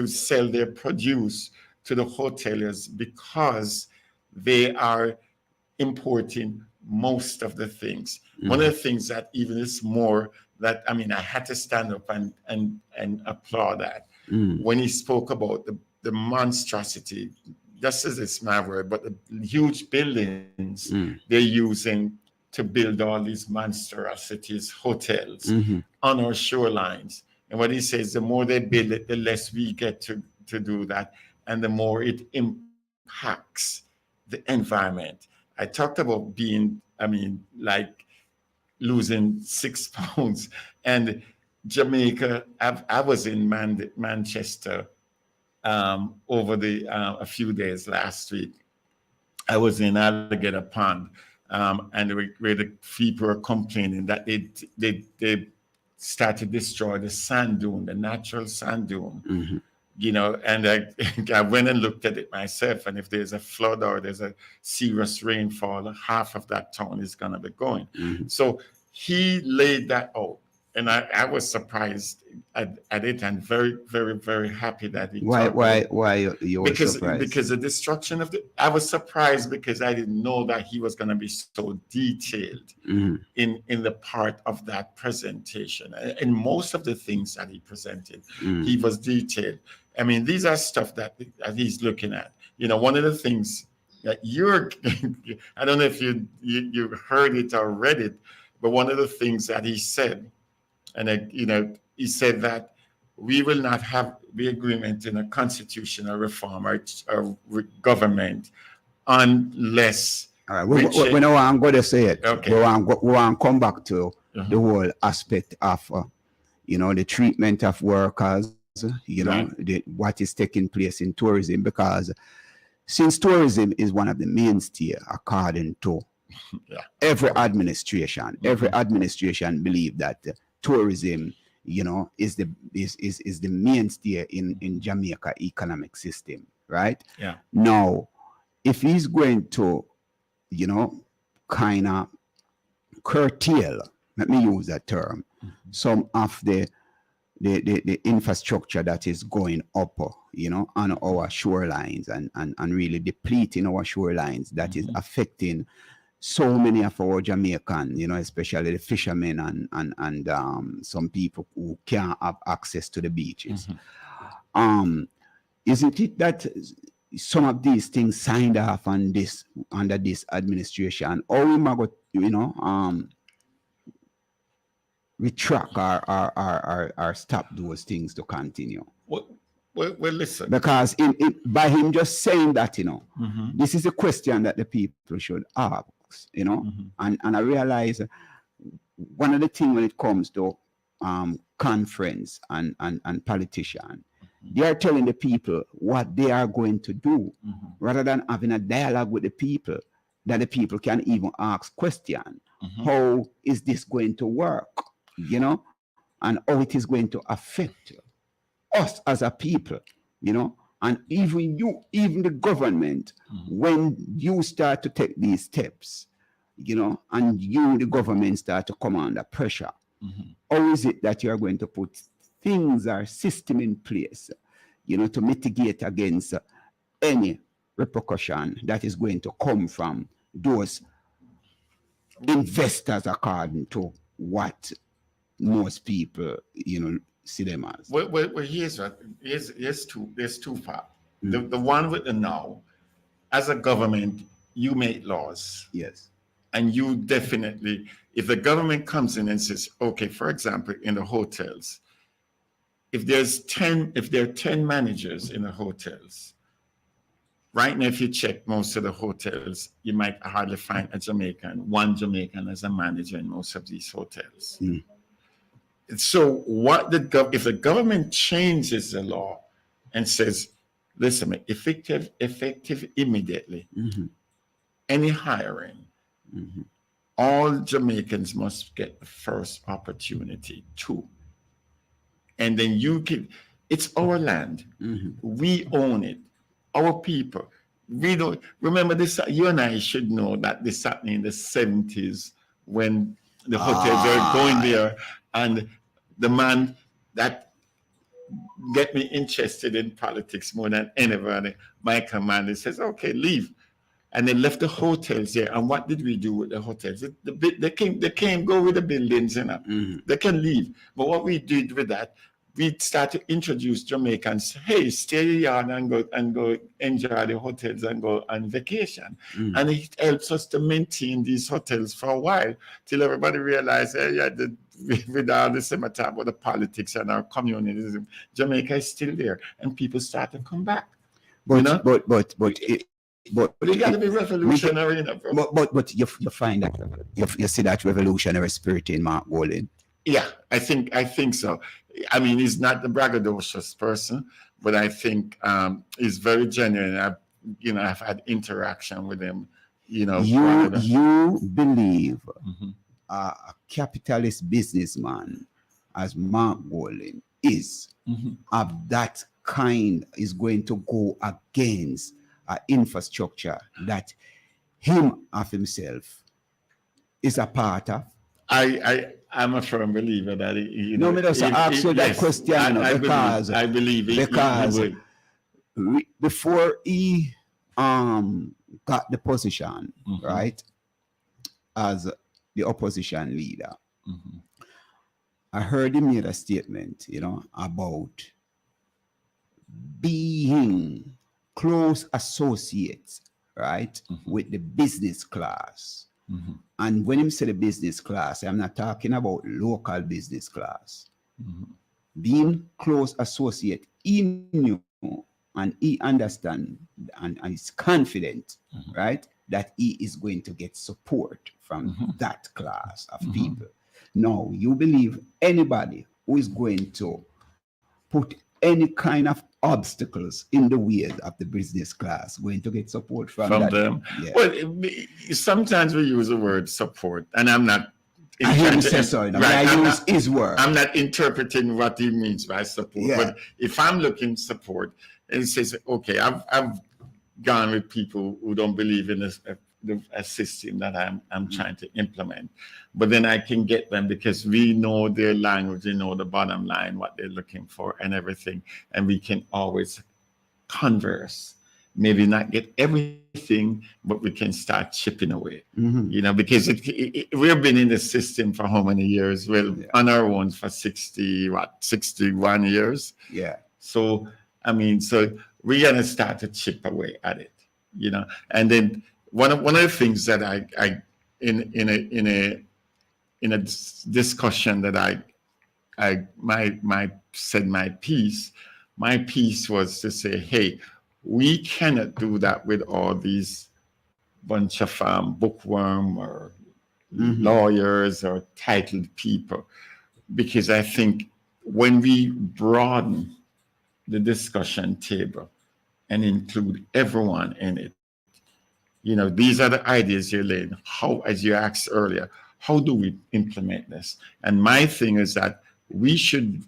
sell their produce to the hoteliers because they are importing most of the things. One of the things that even is more that, I mean, I had to stand up and applaud that. When he spoke about the monstrosity, just as it's my word, but the huge buildings they're using to build all these monstrosities, hotels on our shorelines. And what he says, the more they build it, the less we get to do that, and the more it impacts the environment. I talked about being, I mean, like losing 6 pounds. And Jamaica, I was in Manchester over a few days last week. I was in Alligator Pond, and where the people were complaining that they started to destroy the sand dune, the natural sand dune. You know, and I went and looked at it myself, and if there's a flood or there's a serious rainfall, half of that town is going to be going. So he laid that out. And I was surprised at it, and very, very, very happy that he. Why you were surprised? Because the destruction of I was surprised because I didn't know that he was going to be so detailed in the part of that presentation. And most of the things that he presented, he was detailed. I mean, these are stuff that he's looking at. You know, one of the things that I don't know if you heard it or read it, but one of the things that he said. And, you know, he said that we will not have the agreement in a constitutional reform or government unless. All right, I'm going to say it. Okay. We want to come back to the whole aspect of, you know, the treatment of workers, you know, what is taking place in tourism, because since tourism is one of the mainstay according to every administration, believe that tourism, you know, is the mainstay in Jamaica economic system, right? Yeah. Now, if he's going to, you know, kind of curtail, let me use that term, some of the infrastructure that is going up, you know, on our shorelines and really depleting our shorelines, that is affecting so many of our Jamaican, you know, especially the fishermen and some people who can't have access to the beaches. Isn't it that some of these things signed off on this under this administration, or we might go, you know, retract or stop those things to continue? Well, listen. Because by him just saying that, you know, this is a question that the people should ask, you know, and I realize one of the things when it comes to conference and politician, they are telling the people what they are going to do, rather than having a dialogue with the people, that the people can even ask questions. How is this going to work? You know, and how it is going to affect us as a people, you know, and even the government, when you start to take these steps, you know, and the government start to come under pressure, how is it that you are going to put things or system in place, you know, to mitigate against any repercussion that is going to come from those investors, according to what most people, you know, see them as? Well, here's two parts. The one with the now, as a government, you make laws. Yes. And you definitely, if the government comes in and says, okay, for example, in the hotels, if there are 10 managers in the hotels, right now, if you check most of the hotels, you might hardly find one Jamaican as a manager in most of these hotels. So if the government changes the law and says, listen, effective immediately, any hiring, all Jamaicans must get the first opportunity too. And then it's our land. We own it. Our people. We don't remember this. You and I should know that this happened in the 70s when the hotels were going there, and the man that get me interested in politics more than anybody, Michael Manley, says, okay, leave. And they left the hotels there. And what did we do with the hotels? They can't go with the buildings, you know. They can leave. But what we did with that, we started to introduce Jamaicans, hey, stay here and go enjoy the hotels and go on vacation. And it helps us to maintain these hotels for a while till everybody realized, hey, with all the same talk about the politics and our communism, Jamaica is still there, and people start to come back. But you know? but it got to be revolutionary, you know, bro. But you find that you see that revolutionary spirit in Mark Golding. Yeah, I think so. I mean, he's not the braggadocious person, but I think he's very genuine. I've had interaction with him. You know, you believe a capitalist businessman as Mark Golding is of that kind is going to go against infrastructure that him of himself is a part of? I'm a firm believer that me just ask you that question because I believe before he got the position, right, as the opposition leader, I heard him made a statement, you know, about being close associates, right, with the business class. And when he said the business class, I'm not talking about local business class. Being close associate, he knew and he understand and is confident, right, that he is going to get support from that class of people. No, you believe anybody who is going to put any kind of obstacles in the way of the business class going to get support from them. Yeah. Well, sometimes we use the word support, and I'm not. I hear him say so. I use his word. I'm not interpreting what he means by support. Yeah. But if I'm looking support, and it says, okay, I've gone with people who don't believe in a system that I'm trying to implement, but then I can get them because we know their language, we know the bottom line, what they're looking for, and everything, and we can always converse. Maybe not get everything, but we can start chipping away. You know, because we've been in the system for how many years? Well, on our own for 61 years. Yeah. So I mean, so we're gonna start to chip away at it, you know. And then one of the things that I in a discussion that I said my piece was to say, hey, we cannot do that with all these bunch of bookworm or lawyers or titled people, because I think when we broaden the discussion table and include everyone in it, you know, these are the ideas you're laying. How, as you asked earlier, how do we implement this? And my thing is that we should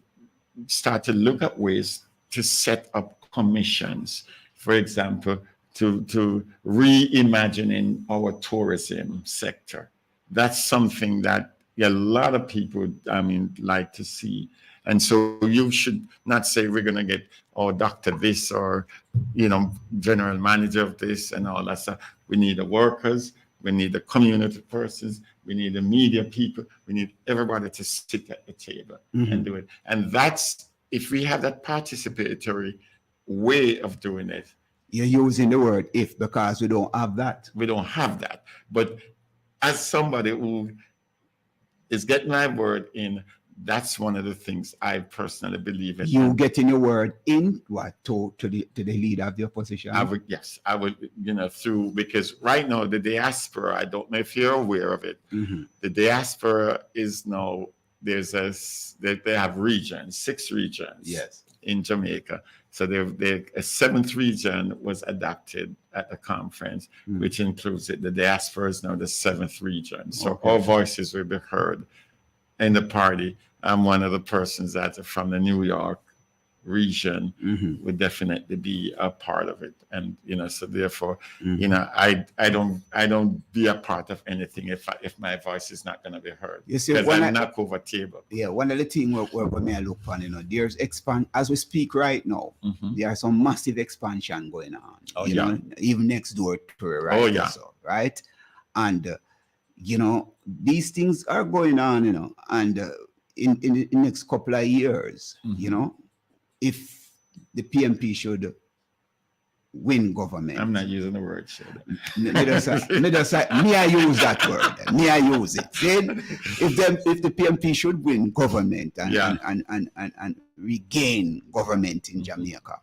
start to look at ways to set up commissions, for example, to reimagining our tourism sector. That's something that a lot of people, I mean, like to see. And so you should not say we're going to get, doctor this or, you know, general manager of this and all that stuff. We need the workers, we need the community persons, we need the media people, we need everybody to sit at the table and do it. And that's, if we have that participatory way of doing it. You're using the word if because we don't have that. We don't have that. But as somebody who is getting my word in, that's one of the things I personally believe in. You getting your word in what to the leader of the opposition? I would, you know, through, because right now the diaspora, I don't know if you're aware of it. The diaspora is now, they have regions, 6 regions in Jamaica. So a 7th region was adopted at the conference, which includes it. The diaspora is now the 7th region. So our voices will be heard in the party. I'm one of the persons that are from the New York region would definitely be a part of it. And, you know, so therefore, you know, I don't be a part of anything if my voice is not going to be heard. You see, because I knock over table. Yeah, one of the things where I look on, you know, there's as we speak right now, there are some massive expansion going on. You know, even next door to it, right? Right? And, you know, these things are going on, you know, and in the next couple of years, you know, if the PMP should win government. I'm not using the word should. Me I use that word. Me I use it. Then if the PMP should win government and regain government in Jamaica,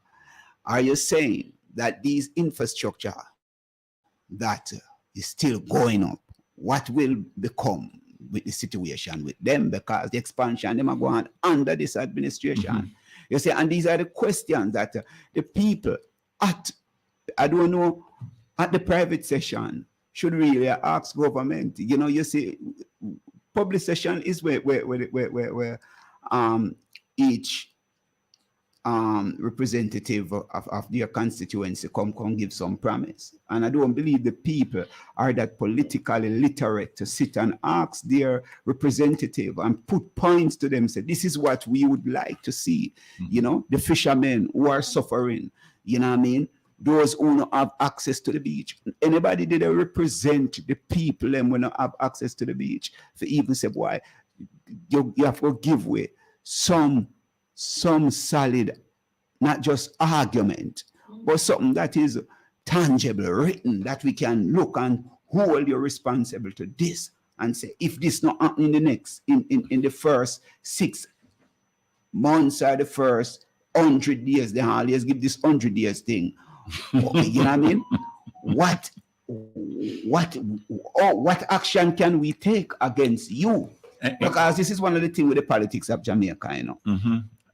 are you saying that these infrastructure that is still going up, what will become with the situation with them? Because the expansion, them are going under this administration. You see, and these are the questions that the people at the private session should really ask government. You know, you see, public session is where each representative of their constituency come give some promise. And I don't believe the people are that politically literate to sit and ask their representative and put points to them, say, this is what we would like to see. You know, the fishermen who are suffering, you know what I mean? Those who don't have access to the beach. Anybody did represent the people and when not have access to the beach, for even say, boy, you have to give way some solid, not just argument, but something that is tangible, written, that we can look and hold you responsible to this and say, if this not happen in the first 6 months or the first 100 days, then always give this 100 years thing. You know what I mean? What action can we take against you Because this is one of the things with the politics of Jamaica, you know.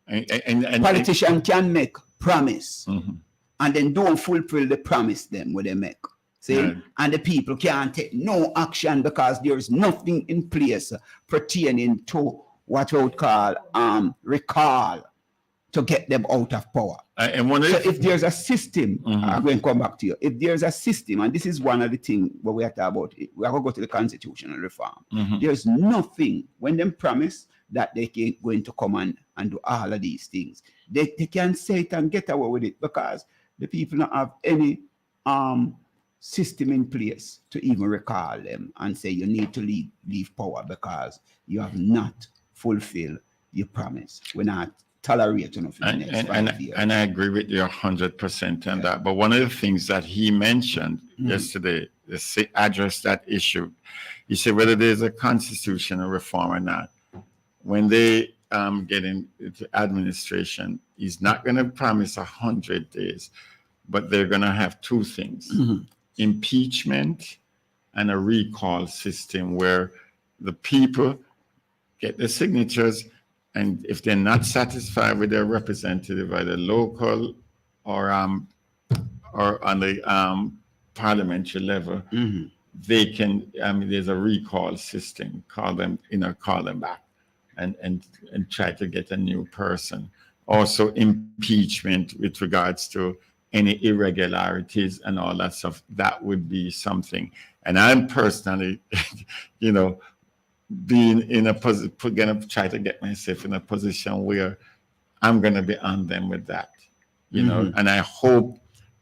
And politicians can make promise and then don't fulfill the promise them what they make. See? Right. And the people can't take no action because there's nothing in place pertaining to what we would call recall to get them out of power. And one of so if there's a system, I'm going to come back to you. If there's a system, and this is one of the things what we are talking about, we are going to go to the constitutional reform. There's nothing when them promise that they can going to come and do all of these things. They can say it and get away with it because the people don't have any system in place to even recall them and say you need to leave power because you have not fulfilled your promise. We're not tolerating for the next 5 years. And I agree with you 100% on that. But one of the things that he mentioned yesterday, addressed that issue. He said whether there's a constitutional reform or not, when they get into administration, he's not going to promise 100 days, but they're going to have two things. Impeachment and a recall system where the people get the signatures, and if they're not satisfied with their representative, either local or on the parliamentary level, they can. There's a recall system. Call them back, and try to get a new person. Also, impeachment with regards to any irregularities and all that stuff. That would be something. And I'm personally, being in a position, going to try to get myself in a position where I'm going to be on them with that, and I hope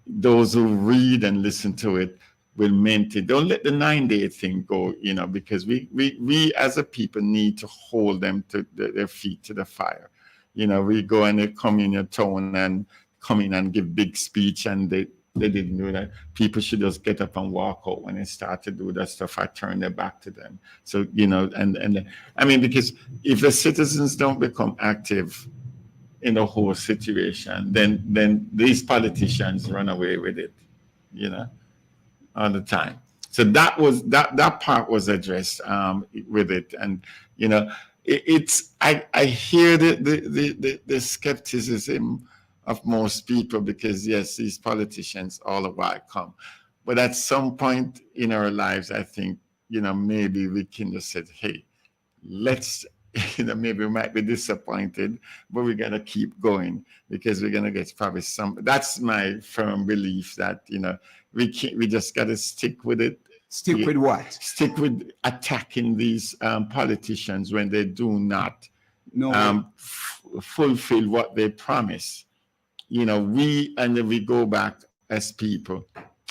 those who read and listen to it will meant it. Don't let the 9-day thing go, because we as a people need to hold them to their feet to the fire. We go and they come in your town and come in and give big speech, and they didn't do that. People should just get up and walk out when they start to do that stuff. I turn their back to them. So, because if the citizens don't become active in the whole situation, then these politicians run away with it, all the time. So that was that part was addressed with it. And, I hear the skepticism of most people because, yes, these politicians all the while come. But at some point in our lives, I think, maybe we can just say, hey, let's, maybe we might be disappointed, but we got to keep going because we're going to get probably some. That's my firm belief that, we just got to stick with it. Stick with what? Stick with attacking these politicians when they do not fulfill what they promise. We go back as people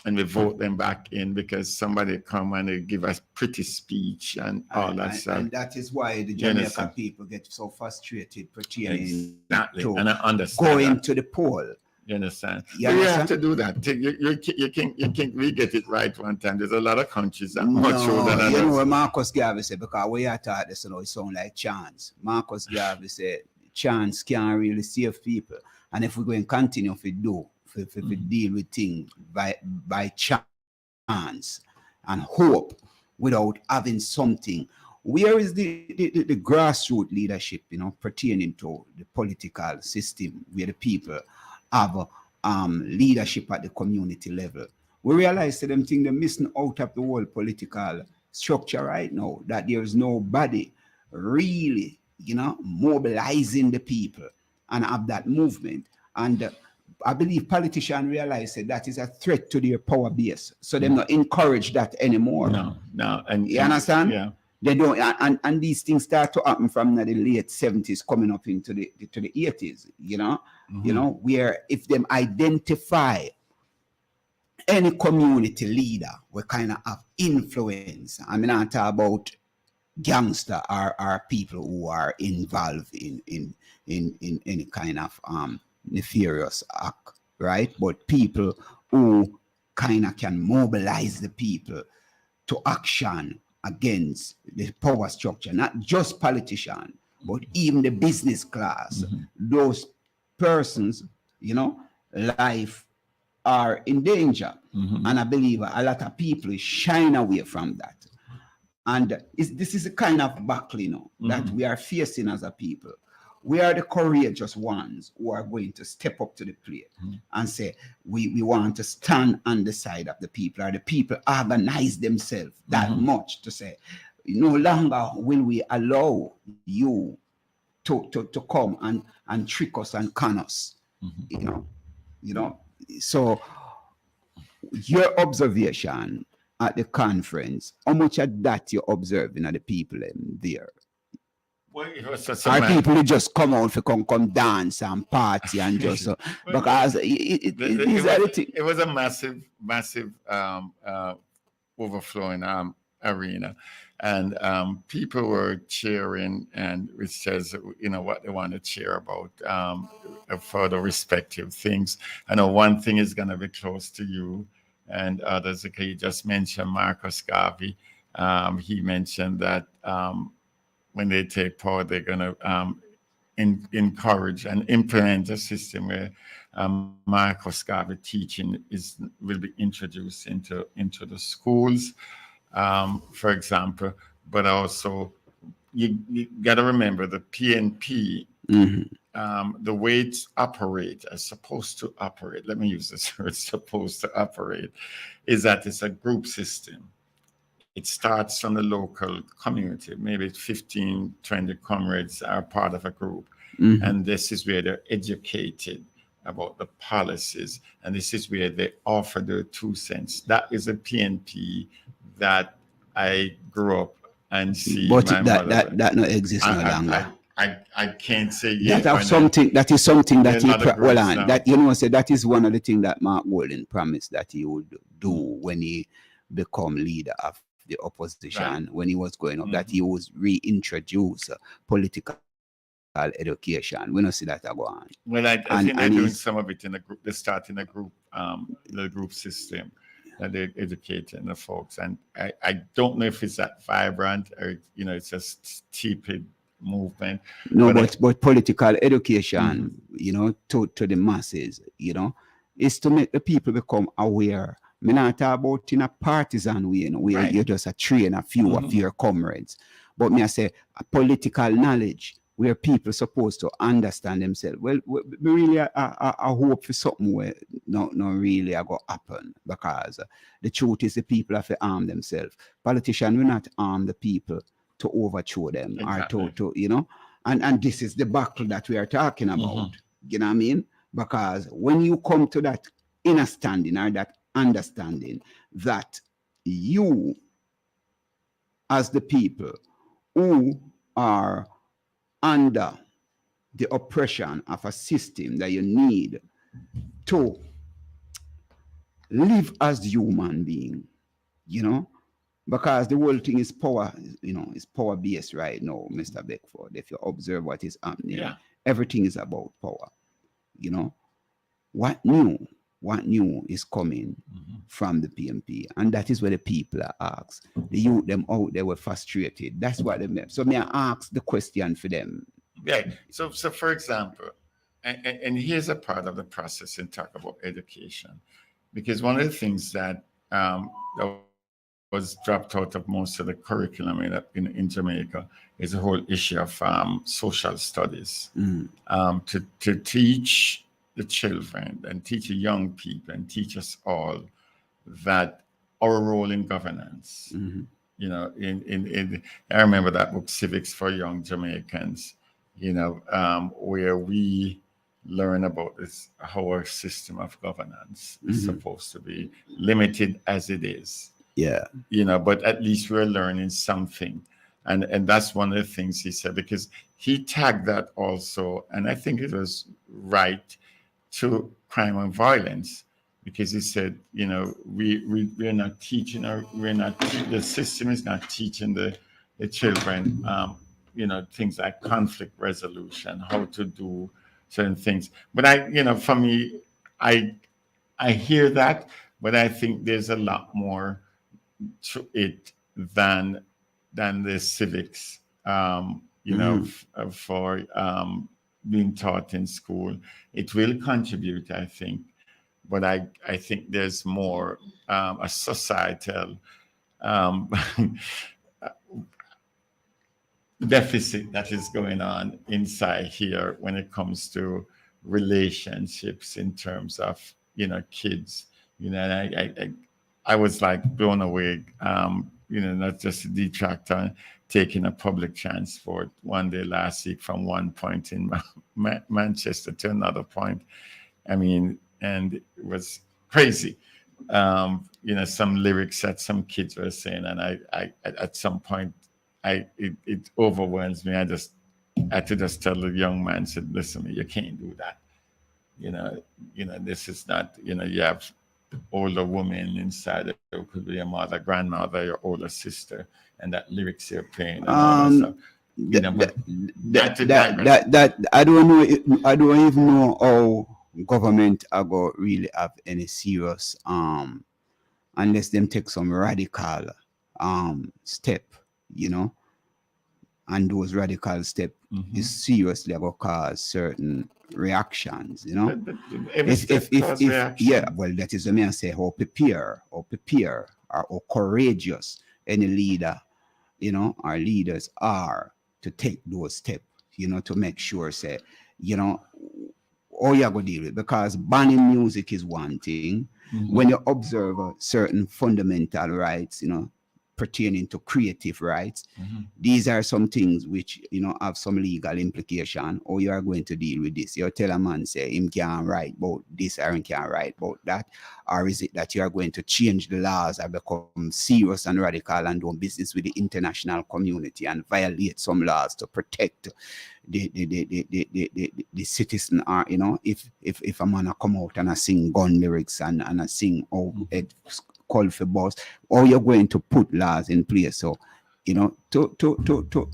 and we vote them back in because somebody come and they give us pretty speech and all that stuff. And that is why the Jamaican people get so frustrated pertaining to and I understand going to the poll. You understand? You but you have to do that. You can't we get it right one time. There's a lot of countries that much older than others. You know what Marcus Garvey said, because we are taught this, it sound like chance. Marcus Garvey said, chance can't really save people. And if we're going to continue to deal with things by chance and hope without having something, where is the grassroots leadership, pertaining to the political system where the people have leadership at the community level? We realize that them things they're missing out of the whole political structure right now, that there's nobody really, mobilizing the people and have that movement. And I believe politicians realize that is a threat to their power base. So they're not encourage that anymore. No. And you understand? Yeah. They don't, and these things start to happen from the late 70s coming up into the 80s, where if them identify any community leader, we kind of have influence. I mean, I talk about gangster are people who are involved in any kind of nefarious act, right? But people who kind of can mobilize the people to action against the power structure, not just politicians, but even the business class. Those persons, life are in danger. And I believe a lot of people shine away from that. And this is the kind of battle, you know, that we are facing as a people. We are the courageous ones who are going to step up to the plate and say, we want to stand on the side of the people, or the people organize themselves that much to say, no longer will we allow you to come and trick us and con us, you know. So your observation at the conference, how much of that you're observing at the people there? Well, it was such Are people who just come out to come dance and party and just because it was a massive overflowing arena, and people were cheering, and which says, you know, what they want to cheer about for the respective things. I know one thing is going to be close to you and others. Okay, you just mentioned Marcus Garvey. He mentioned that when they take power, they're going to encourage and implement a system where Marcus Garvey teaching will be introduced into the schools, for example. But also, you got to remember the PNP, the way it's operate, as supposed to operate. Let me use this word, supposed to operate, is that it's a group system. It starts from the local community. Maybe 15, 20 comrades are part of a group. And this is where they're educated about the policies. And this is where they offer their 2 cents. That is a PNP that I grew up and see. But that not exists no longer. I can't say yet. That is something that that you know, say that is one of the things that Mark Golding promised that he would do when he become leader of the opposition, when he was going up, that he was reintroduce political education. We don't see that go on. Well, I think they're doing some of it in a group. They're starting a group, the group system that they're educating the folks. And I don't know if it's that vibrant or, you know, it's just tepid movement. No, but political education, you know, to the masses, you know, is to make the people become aware. Me not talk about in a partisan way, you know, where you just train a few of your comrades. But me I say a political knowledge where people supposed to understand themselves. Well, really I hope for something where not really going to happen, because the truth is the people have to arm themselves. Politicians will not arm the people to overthrow them or to you know, and this is the battle that we are talking about. You know what I mean? Because when you come to that understanding or that understanding that you as the people who are under the oppression of a system that you need to live as human being, you know, because the whole thing is power, you know, it's power based right now, Mr. Beckford. If you observe what is happening, everything is about power, you know. What new is coming from the PNP? And that is where the people are asked. The youth them out there were frustrated. That's what they meant. So may I ask the question for them? Yeah. So for example, and here's a part of the process in talk about education, because one of the things that was dropped out of most of the curriculum in Jamaica is the whole issue of social studies. To teach the children and teach the young people and teach us all that our role in governance, you know, I remember that book, Civics for Young Jamaicans, you know, where we learn about this, how our system of governance is supposed to be, limited as it is. Yeah. You know, but at least we're learning something. And that's one of the things he said, because he tagged that also, and I think it was right, to crime and violence, because he said, you know, we're not teaching, the system is not teaching the children, you know, things like conflict resolution, how to do certain things. But you know, for me, I hear that, but I think there's a lot more to it than the civics, you know, for being taught in school. It will contribute, I think, but I think there's more a societal deficit that is going on inside here when it comes to relationships in terms of kids. And I was like blown away. Not just a detractor taking a public transport one day last week from one point in Manchester to another point. I mean, and it was crazy. Some lyrics that some kids were saying, and I at some point, it overwhelms me. I had to just tell the young man, said, "Listen, you can't do that. This is not. You have older women inside. It could be your mother, grandmother, your older sister, and that lyrics you're playing." And all that stuff. That I don't know. I don't even know how government are going to really have any serious unless them take some radical step, and those radical step is seriously going to cause certain reactions, if yeah, well, that is what I say, how prepare or how courageous any leader, our leaders are to take those steps, to make sure, say, all you going to deal with, because banning music is one thing. When you observe certain fundamental rights, pertaining to creative rights, these are some things which have some legal implication. Or you are going to deal with this. You tell a man, say, him can't write about this or him can't write about that, or is it that you are going to change the laws and become serious and radical and do business with the international community and violate some laws to protect the citizen? Or if a man come out and I sing gun lyrics and I sing call for boss, or you're going to put laws in place, so to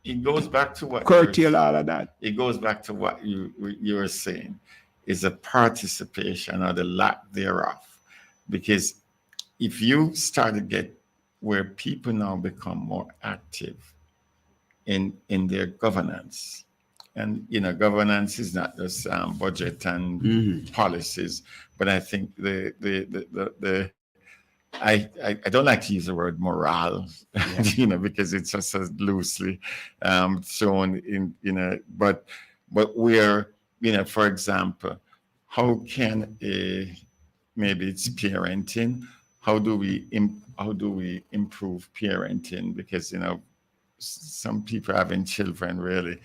it goes back to what curtail all of that. It goes back to what you were saying, is a participation or the lack thereof. Because if you start to get where people now become more active in their governance, and governance is not just budget and policies, but I think I don't like to use the word morale, because it's just so loosely shown in but we're for example, how can maybe it's parenting? How do we improve parenting? Because some people having children really,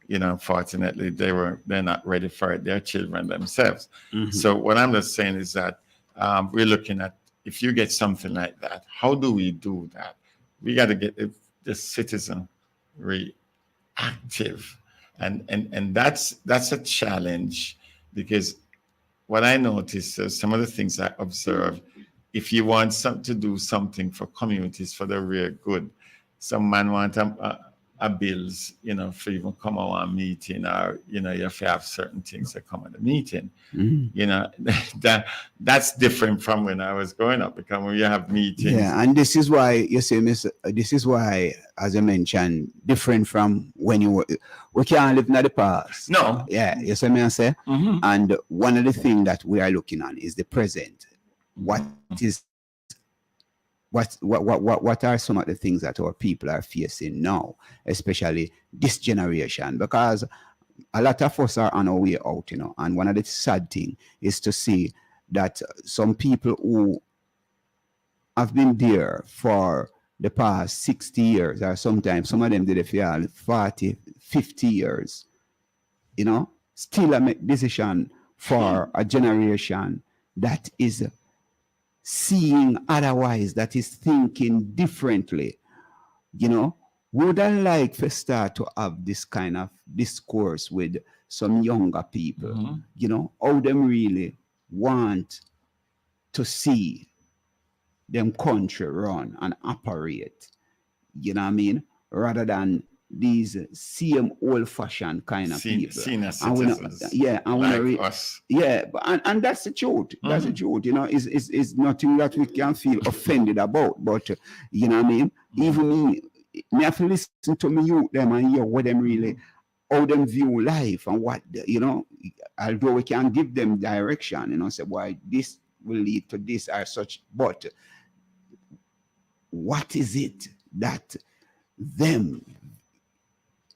unfortunately, they're not ready for it. They're children themselves. So what I'm just saying is that we're looking at, if you get something like that, how do we do that? We got to get the citizenry active, and that's a challenge, because what I notice is some of the things I observe. If you want to do something for communities for the real good, some man want a bills, for even come on a meeting, or you have to have certain things that come at the meeting. That's different from when I was growing up, because when you have meetings. Yeah, and this is why you see, this is why, as I mentioned, different from when we can't live in the past. No. Yeah, you see me I say? And one of the things that we are looking at is the present. What are some of the things that our people are facing now, especially this generation? Because a lot of us are on our way out, and one of the sad things is to see that some people who have been there for the past 60 years, or sometimes some of them did it for 40, 50 years, still make decision for a generation that is seeing otherwise, that is thinking differently. Would I like to start to have this kind of discourse with some younger people, how them really want to see them country run and operate, rather than these same old-fashioned kind of people. Senior citizens, like us. Yeah, and that's the truth. That's the truth. It's nothing that we can feel offended about. But even me have to listen to me youth them and hear what them really, how them view life, and what although we can give them direction, say why this will lead to this or such, but what is it that them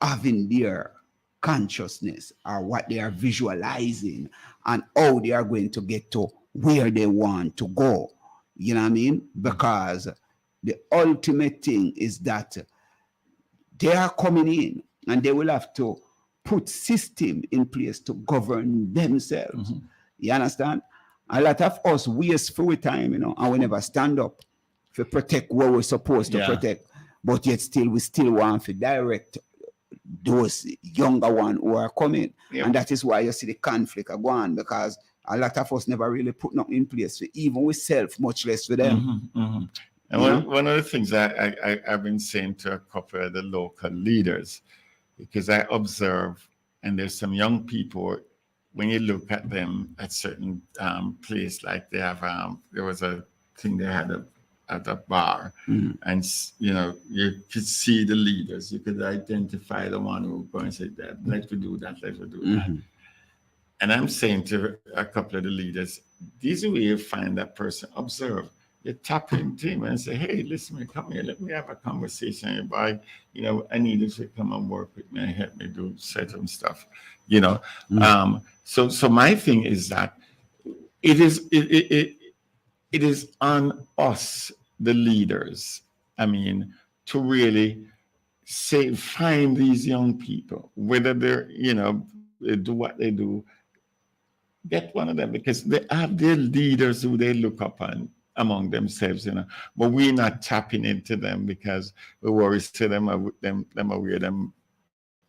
having their consciousness or what they are visualizing and how they are going to get to where they want to go. You know what I mean? Because the ultimate thing is that they are coming in and they will have to put system in place to govern themselves. You understand? A lot of us waste free time, and we never stand up to protect what we're supposed to protect. But yet still, we still want to direct those younger ones who are coming. And that is why you see the conflict are going, because a lot of us never really put nothing in place, for even with self, much less for them. And one of the things I've been saying to a couple of the local leaders, because I observe, and there's some young people, when you look at them at certain place, like they have, there was a thing they had at a bar, and you could see the leaders, you could identify the one who go and say that, let's do that, let's do that. And I'm saying to a couple of the leaders, this is where you find that person, observe. You tap into him and say, hey, listen, come here, let me have a conversation. I need you to come and work with me and help me do certain stuff, So my thing is that it is on us, the leaders, to really find these young people, whether they're, they do what they do, get one of them, because they have their leaders who they look upon among themselves, but we're not tapping into them because we worry to them wear them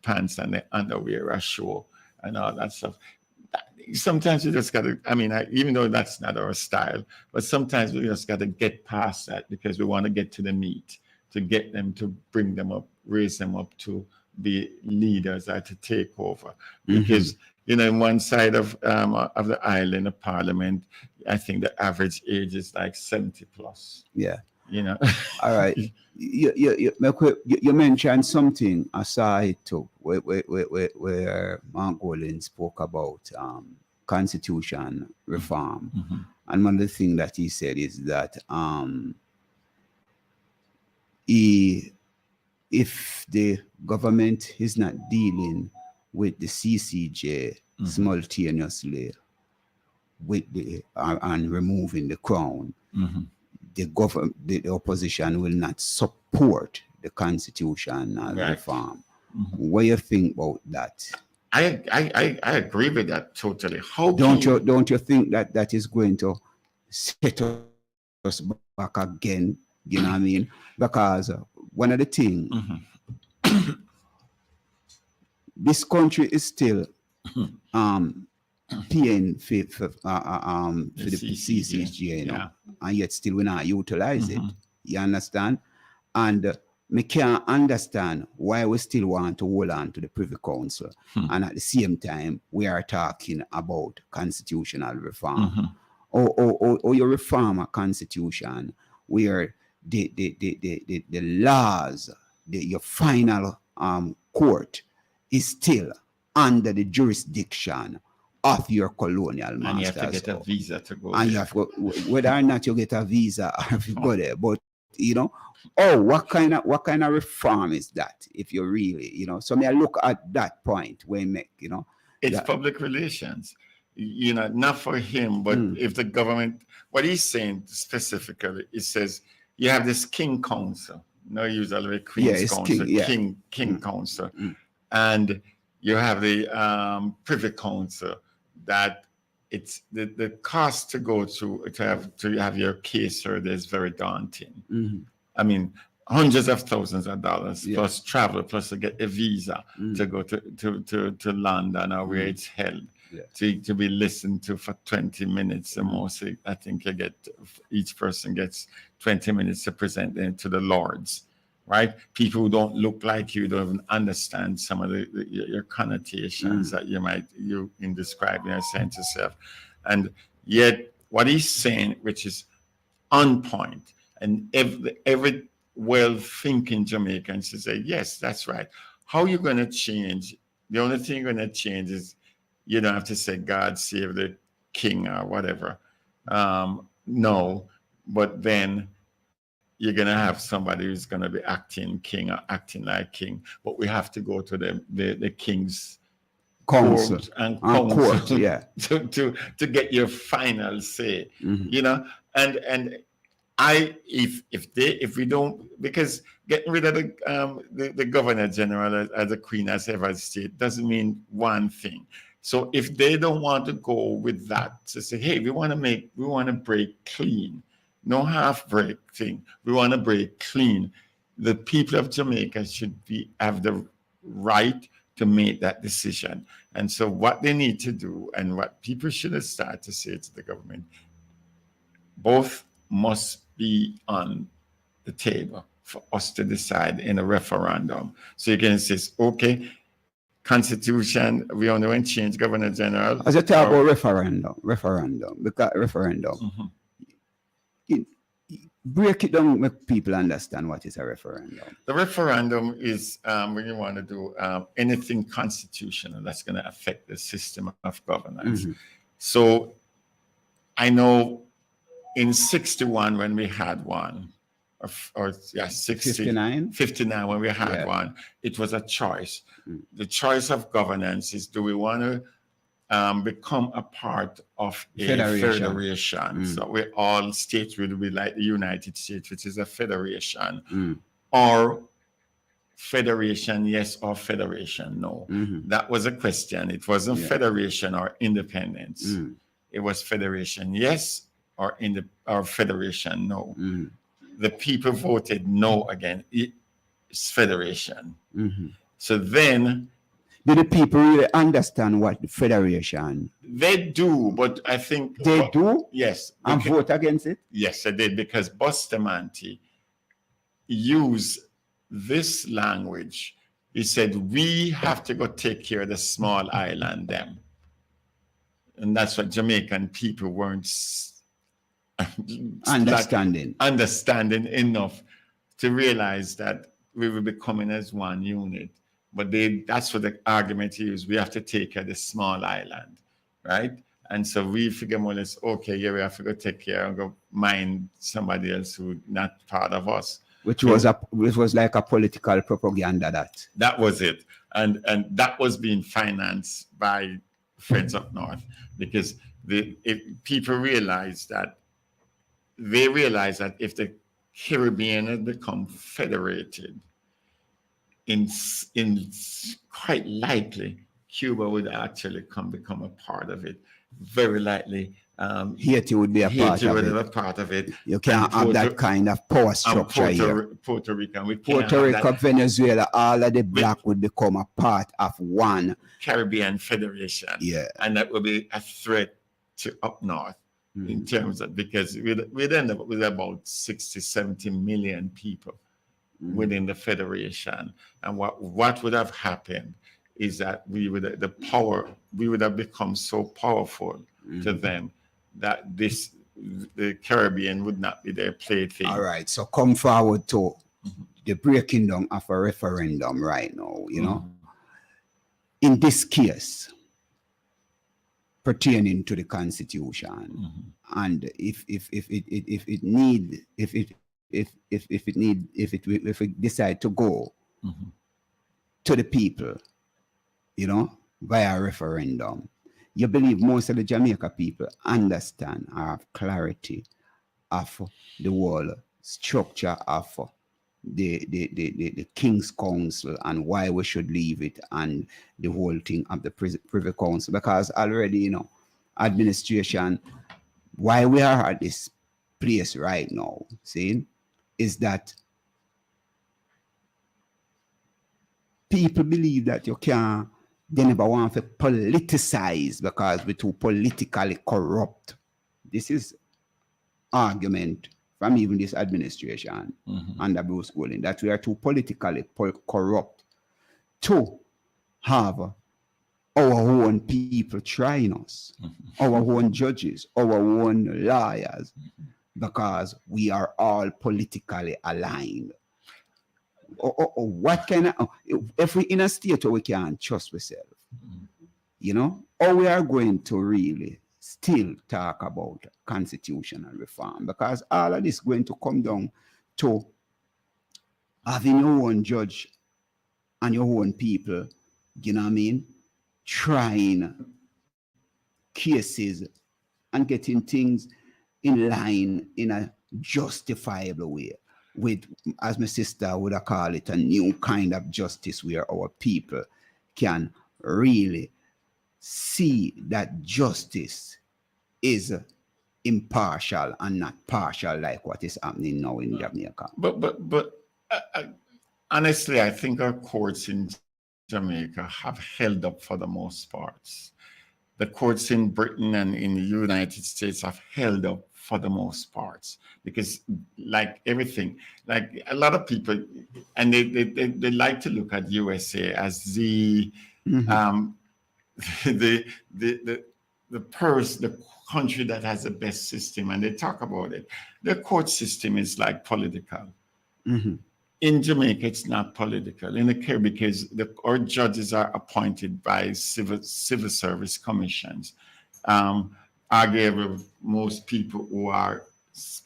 pants and the underwear are show and all that stuff. Sometimes you just gotta, even though that's not our style, but sometimes we just gotta get past that because we want to get to the meat, to get them, to bring them up, raise them up to be leaders or to take over. Because in one side of the island of Parliament, I think the average age is like 70 plus. Yeah. All right. You mentioned something aside to where Mark Golding spoke about constitution reform. And one of the things that he said is that if the government is not dealing with the CCJ simultaneously with and removing the crown, the opposition will not support the constitutional reform. What do you think about that? I agree with that totally. Don't you think that is going to set us back again? You know what I mean? Because one of the things, this country is still paying for the CCJ, and yet still we not utilize it. You understand? And me can't understand why we still want to hold on to the Privy Council, and at the same time we are talking about constitutional reform, or you reform a constitution where the laws, your final court is still under the jurisdiction of your colonial masters. And you have to get a visa to go and there. You have to, whether or not you get a visa or if you go there, but what kind of reform is that? If you really, so may I look at that point where you make, it's public relations, not for him, but if the government, what he's saying specifically, it says you have this King Council, no usually Queen's Council, King Council, and you have the Privy Council that it's the cost to go to have your case heard is very daunting. Hundreds of thousands of dollars plus travel, plus to get a visa to go to London or where it's held, to be listened to for 20 minutes and more. So I think each person gets 20 minutes to present them to the Lords, right? People who don't look like you, don't even understand some of your connotations that you in describing or saying to yourself. And yet what he's saying, which is on point, and every well-thinking Jamaican should say, yes, that's right. How are you going to change? The only thing you're going to change is you don't have to say God save the king or whatever. No, but then you're going to have somebody who's going to be acting king or acting like king, but we have to go to the king's council court and court, yeah, to get your final say, Mhm. you know. And if we don't, because getting rid of the governor general as a queen as ever state doesn't mean one thing. So if they don't want to go with that, to say, hey, we want to break clean, no half break thing. We want to break clean. The people of Jamaica should have the right to make that decision. And so what they need to do, and what people should start to say to the government, both must be on the table for us to decide in a referendum. So you can say, okay, Constitution, we only want to change Governor General. As you talk about referendum, because referendum, Mhm. break it down, make people understand what is a referendum. The referendum is when you want to do anything constitutional that's going to affect the system of governance. Mhm. So I know in 61 when we had one, or 59 when we had Yeah. one, it was a choice. Mm. The choice of governance is, do we want to become a part of a federation? Mm. So we all states will be like the United States, which is a federation, Mm. or federation yes or federation no. Mhm. That was a question. It wasn't Yeah. federation or independence. Mm. It was federation yes or federation no. Mm. The people voted no again. It's federation. Mhm. So then Do the people really understand what the federation? they do, but I think They do? Yes. And vote against it? Yes, they did, because Bustamante used this language. He said, we have to go take care of the small island them. And that's what Jamaican people weren't understanding enough to realize that we were becoming as one unit. But that's what the argument is. We have to take care of the small island, right? And so we figure more or less, okay, yeah, we have to go take care and go mind somebody else who's not part of us. Which was like a political propaganda That was it. And that was being financed by Friends Up North, because people realized that if the Caribbean had become federated, in quite likely Cuba would actually become a part of it. Very likely Haiti would be a part of it. You can't have that kind of power structure here. Puerto Rico, Puerto Rico, Venezuela, all of the black would become a part of one Caribbean Federation. Yeah. And that would be a threat to up north in terms of, because we'd end up with about 60, 70 million people within the federation. And what would have happened is that we would have become so powerful to them that the Caribbean would not be their plaything. All right, so come forward to the breaking down of a referendum right now, you know. In this case, pertaining to the Constitution, and if we decide to go to the people, you know, via referendum, you believe most of the Jamaica people understand or have clarity of the whole structure of the King's Council and why we should leave it, and the whole thing of the Privy Council, because already, you know, administration, why we are at this place right now, see, is that people believe that you can't, they never want to politicize because we're too politically corrupt. This is argument from even this administration under Bruce Golding, that we are too politically corrupt to have our own people trying us, our own judges, our own lawyers, because we are all politically aligned. What kind of, if we in a state where we can't trust ourselves, you know, or we are going to really still talk about constitutional reform, because all of this going to come down to having your own judge and your own people, you know what I mean, trying cases and getting things in line in a justifiable way with, as my sister would have called it, a new kind of justice where our people can really see that justice is impartial and not partial like what is happening now in Jamaica. But honestly, I think our courts in Jamaica have held up for the most parts. The courts in Britain and in the United States have held up for the most parts, because like everything, like a lot of people, and they like to look at USA as the country that has the best system, and they talk about it. The court system is like political. In Jamaica, it's not political. In the Caribbean, because our judges are appointed by civil service commissions. Arguably, most people who are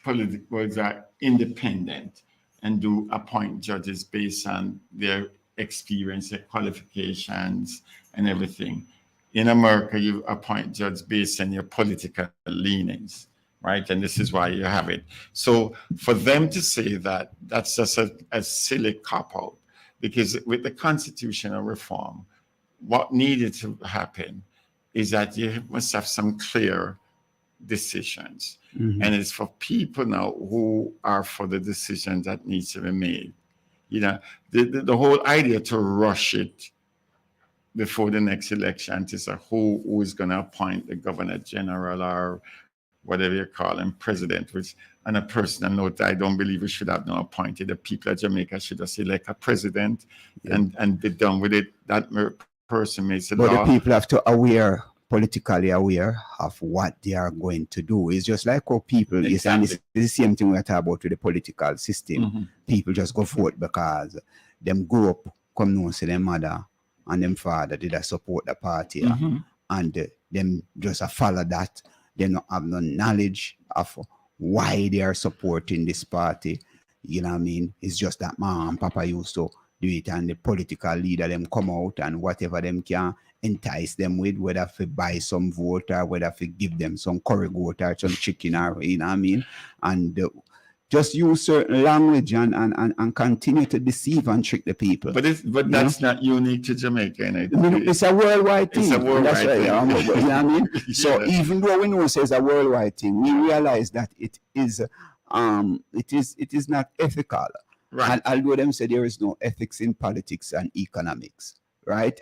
political are independent and do appoint judges based on their experience, their qualifications, and everything. In America, you appoint judges based on your political leanings, right? And this is why you have it. So for them to say that, that's just a silly cop-out, because with the constitutional reform, what needed to happen is that you must have some clear decisions. And it's for people now who are for the decision that needs to be made. You know, the whole idea to rush it before the next election to say who is going to appoint the governor general or whatever you call him, president, which on a personal note, I don't believe we should have now appointed. The people of Jamaica should just elect a president and be done with it. That person makes it. But the people have to politically aware of what they are going to do. It's just like how people, it's the same thing we are talking about with the political system. People just go vote because them grew up, come know, say their mother and them father did support the party, and them just follow that. They don't have no knowledge of why they are supporting this party. You know what I mean? It's just that mom and papa used to do it, and the political leader them come out and whatever them can entice them with, whether to buy some vote or whether to give them some curry goat or some chicken, or you know what I mean? And just use certain language and continue to deceive and trick the people. But that's not unique to Jamaica. It's a worldwide thing. It's a worldwide thing. You know what I mean? So even though we know it's a worldwide thing, we realize that it is not ethical. Right. And although them say there is no ethics in politics and economics, right?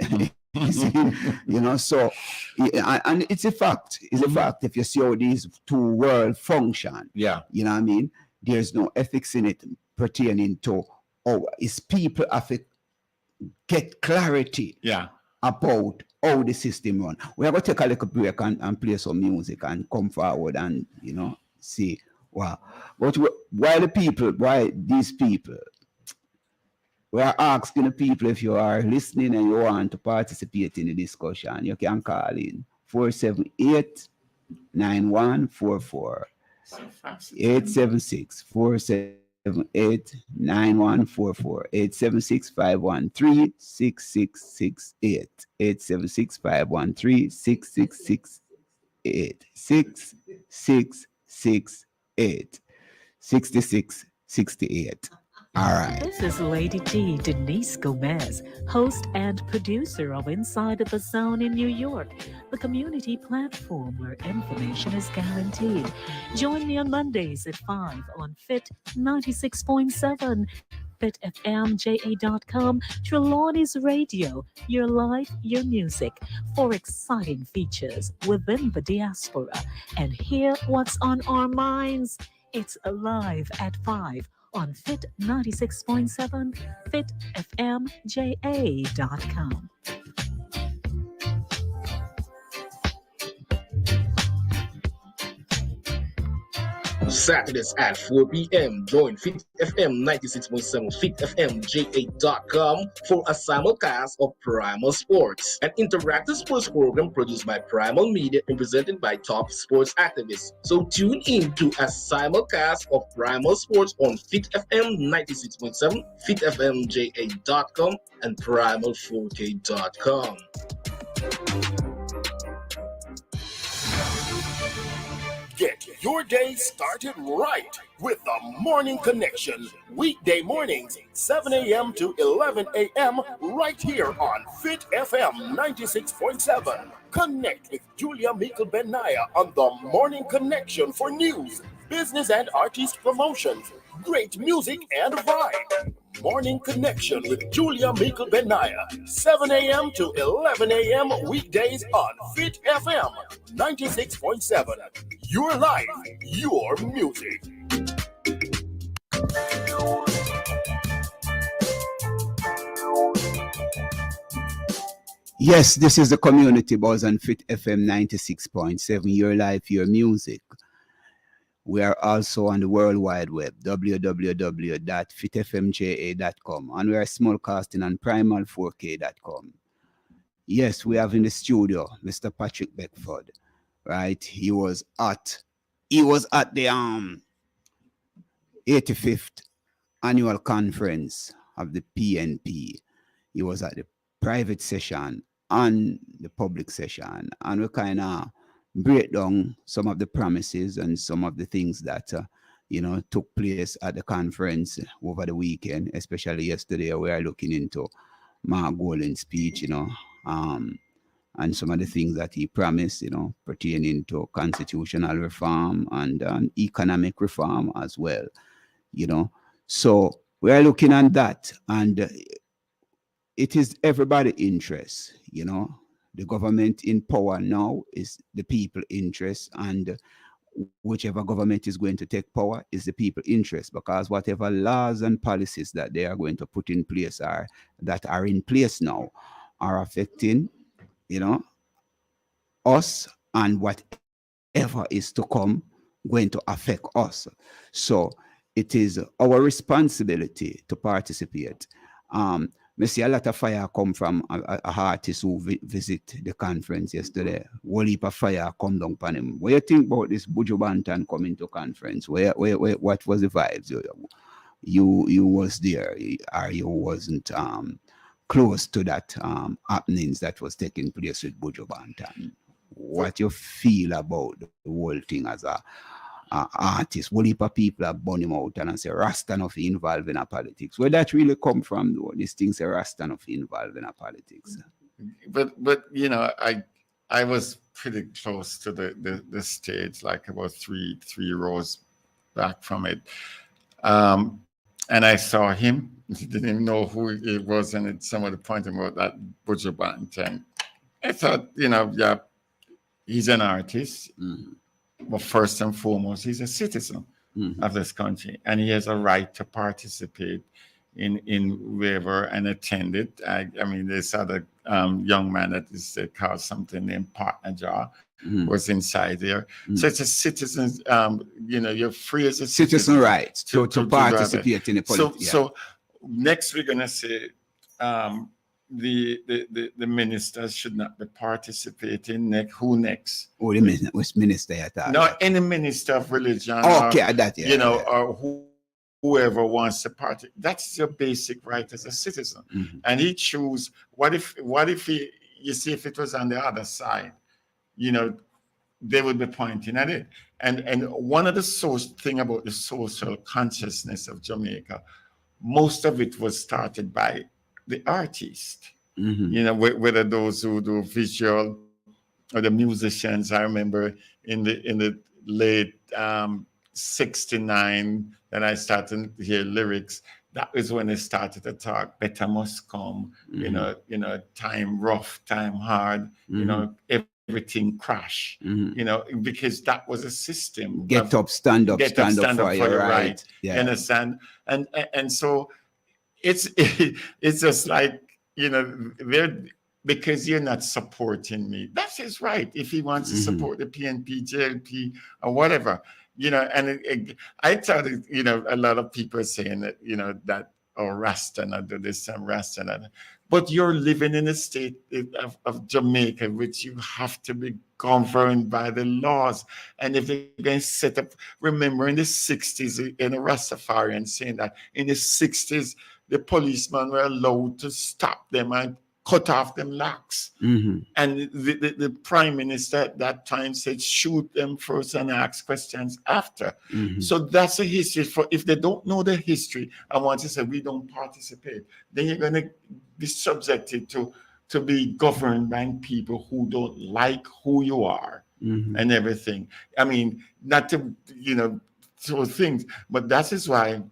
You know, so and it's a fact. It's a fact. If you see how these two worlds function, you know what I mean? There's no ethics in it pertaining to is people have to get clarity about how the system run. We are going to take a little break and play some music and come forward and, you know, see. Wow. But why these people? We are asking the people, if you are listening and you want to participate in the discussion, you can call in 478-9144. 876-478-9144. 876-513-6668. 876-513-6668. 6668. 6668. All right. This is Lady T, Denise Gomez, host and producer of Inside the Zone in New York, the community platform where information is guaranteed. Join me on Mondays at 5 on Fit 96.7, fitfmja.com, Trelawney's Radio, your life, your music, for exciting features within the diaspora. And hear what's on our minds. It's live at 5 on Fit 96.7, fitfmja.com. Saturdays at 4 p.m. Join Fit FM 96.7 FitFMJ8.com for a simulcast of Primal Sports, an interactive sports program produced by Primal Media and presented by top sports activists. So tune in to a simulcast of Primal Sports on Fit FM 96.7, FitFMJ8.com, and Primal4K.com. Get your day started right with the Morning Connection. Weekday mornings, 7 a.m. to 11 a.m. right here on Fit FM 96.7. Connect with Julia Mikkel Benaya on the Morning Connection for news, business and artist promotions, great music and vibe. Morning Connection with Julia Mikkel Benaya, 7 a.m. to 11 a.m. weekdays on Fit FM 96.7. Your life, your music. Yes, this is the Community Buzz on Fit FM 96.7, your life, your music. We are also on the World Wide Web, www.fitfmja.com, and we are simulcasting on primal4k.com. Yes, we have in the studio Mr. Patrick Beckford, right? He was at the 85th annual conference of the PNP. He was at the private session and the public session, and we kind of break down some of the promises and some of the things that took place at the conference over the weekend, especially yesterday. We are looking into Mark Golding's speech, and some of the things that he promised, pertaining to constitutional reform and economic reform as well, So we are looking at that, and it is everybody's interest, The government in power now is the people interest, and whichever government is going to take power is the people interest, because whatever laws and policies that they are going to put in place that are in place now are affecting, us, and whatever is to come going to affect us. So it is our responsibility to participate. I see a lot of fire come from a artist who visit the conference yesterday. Whole heap of fire come down upon him. What do you think about this Buju Banton coming to conference? What was the vibes? You was there, or you wasn't close to that happenings that was taking place with Buju Banton? What you feel about the whole thing as a artist? What heap of people are burn him out and say Rasta not involved in a politics? Where that really come from, though? These things are Rasta not involved in a politics. But I was pretty close to the stage, like about three rows back from it, and I saw him. Didn't even know who he was, and somebody pointed about that Buju Banton. I thought, yeah, he's an artist. Mm-hmm. But first and foremost, he's a citizen of this country, and he has a right to participate in wherever and attend it. I mean, this other young man that is called something named Partner Jaw was inside there. So it's a citizen, you're free as a citizen rights to participate in the politics. So next we're gonna say the ministers should not be participating. Who next? Oh, the minister at that. No, any minister of religion. Okay, that, yeah. Or whoever wants to party. That's your basic right as a citizen. Mm-hmm. And he choose. What if he? You see, if it was on the other side, they would be pointing at it. And one of the thing about the social consciousness of Jamaica, most of it was started by the artist, whether those who do visual or the musicians. I remember in the late 69 that I started to hear lyrics. That was when they started to talk. Better must come. Time rough, time hard. Everything crash. Because that was a system. Get up, stand up for your right. Yeah. You understand? And so. It's just like, because you're not supporting me. That's his right. If he wants to support the PNP, JLP, or whatever, And I thought, a lot of people saying that, that, oh, Rasta not do this and Rasta not. But you're living in a state of Jamaica, which you have to be governed by the laws. And if you're going to set up, remember in the 60s, in a Rastafarian saying that in the 60s, the policemen were allowed to stop them and cut off them locks. Mm-hmm. And the prime minister at that time said, shoot them first and ask questions after. Mm-hmm. So that's a history. For if they don't know the history and want to say we don't participate, then you're going to be subjected to be governed by people who don't like who you are. Mm-hmm. And everything. I mean, not to, throw things, but that is why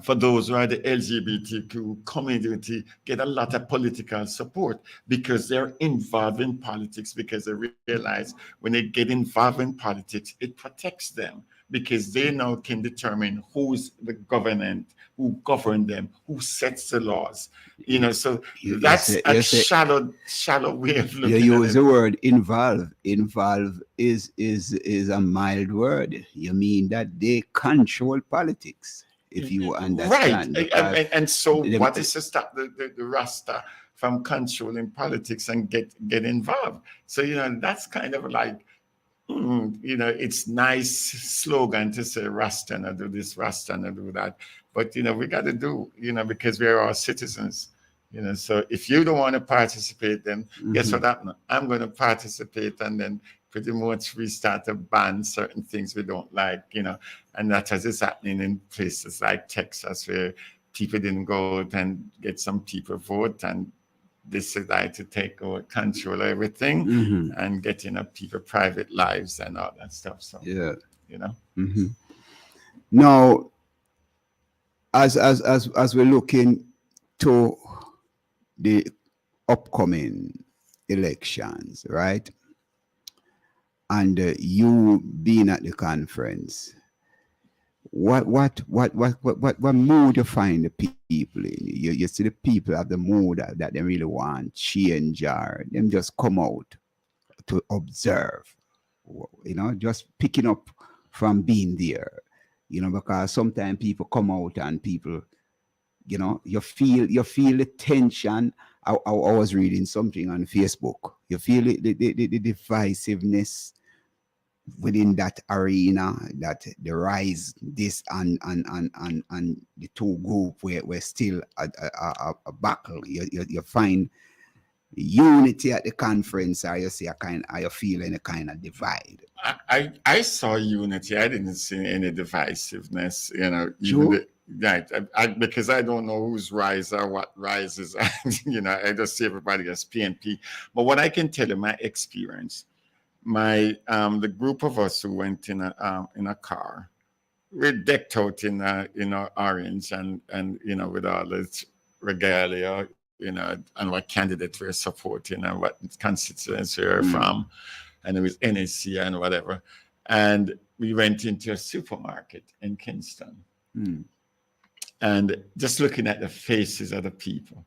for those who are the LGBTQ community get a lot of political support because they're involved in politics, because they realize when they get involved in politics, it protects them because they now can determine who's the government, who govern them, who sets the laws. So that's a shallow way of looking at it. You use the word involve. Involve is a mild word. You mean that they control politics. If you understand. Right. And so what is to stop the Rasta from controlling politics and get involved? So, that's kind of like, it's nice slogan to say Rasta and do this, Rasta and do that. But, we got to do, because we're all citizens. So if you don't want to participate, then guess what happened? I'm going to participate, and then pretty much we start to ban certain things we don't like, and that is happening in places like Texas where people didn't go out and get some people vote and decided to take over control of everything and getting up people private lives and all that stuff. So Mm-hmm. Now, as we're looking to the upcoming elections, right? And you being at the conference, what mood you find the people in? You see the people have the mood that they really want change, or them just come out to observe, just picking up from being there, because sometimes people come out and people, you feel the tension. I was reading something on Facebook. You feel the divisiveness within that arena, that the rise, this and the two group were still a battle. You find unity at the conference, or you see you feeling a kind of divide. I saw unity. I didn't see any divisiveness. Right, because I don't know who's rise or what rises. I just see everybody as PNP. But what I can tell you, my experience, the group of us who went in a car, we're decked out in orange and with all this regalia, and what candidate we're supporting and what constituency we're from, and it was NSC and whatever. And we went into a supermarket in Kingston. And just looking at the faces of the people,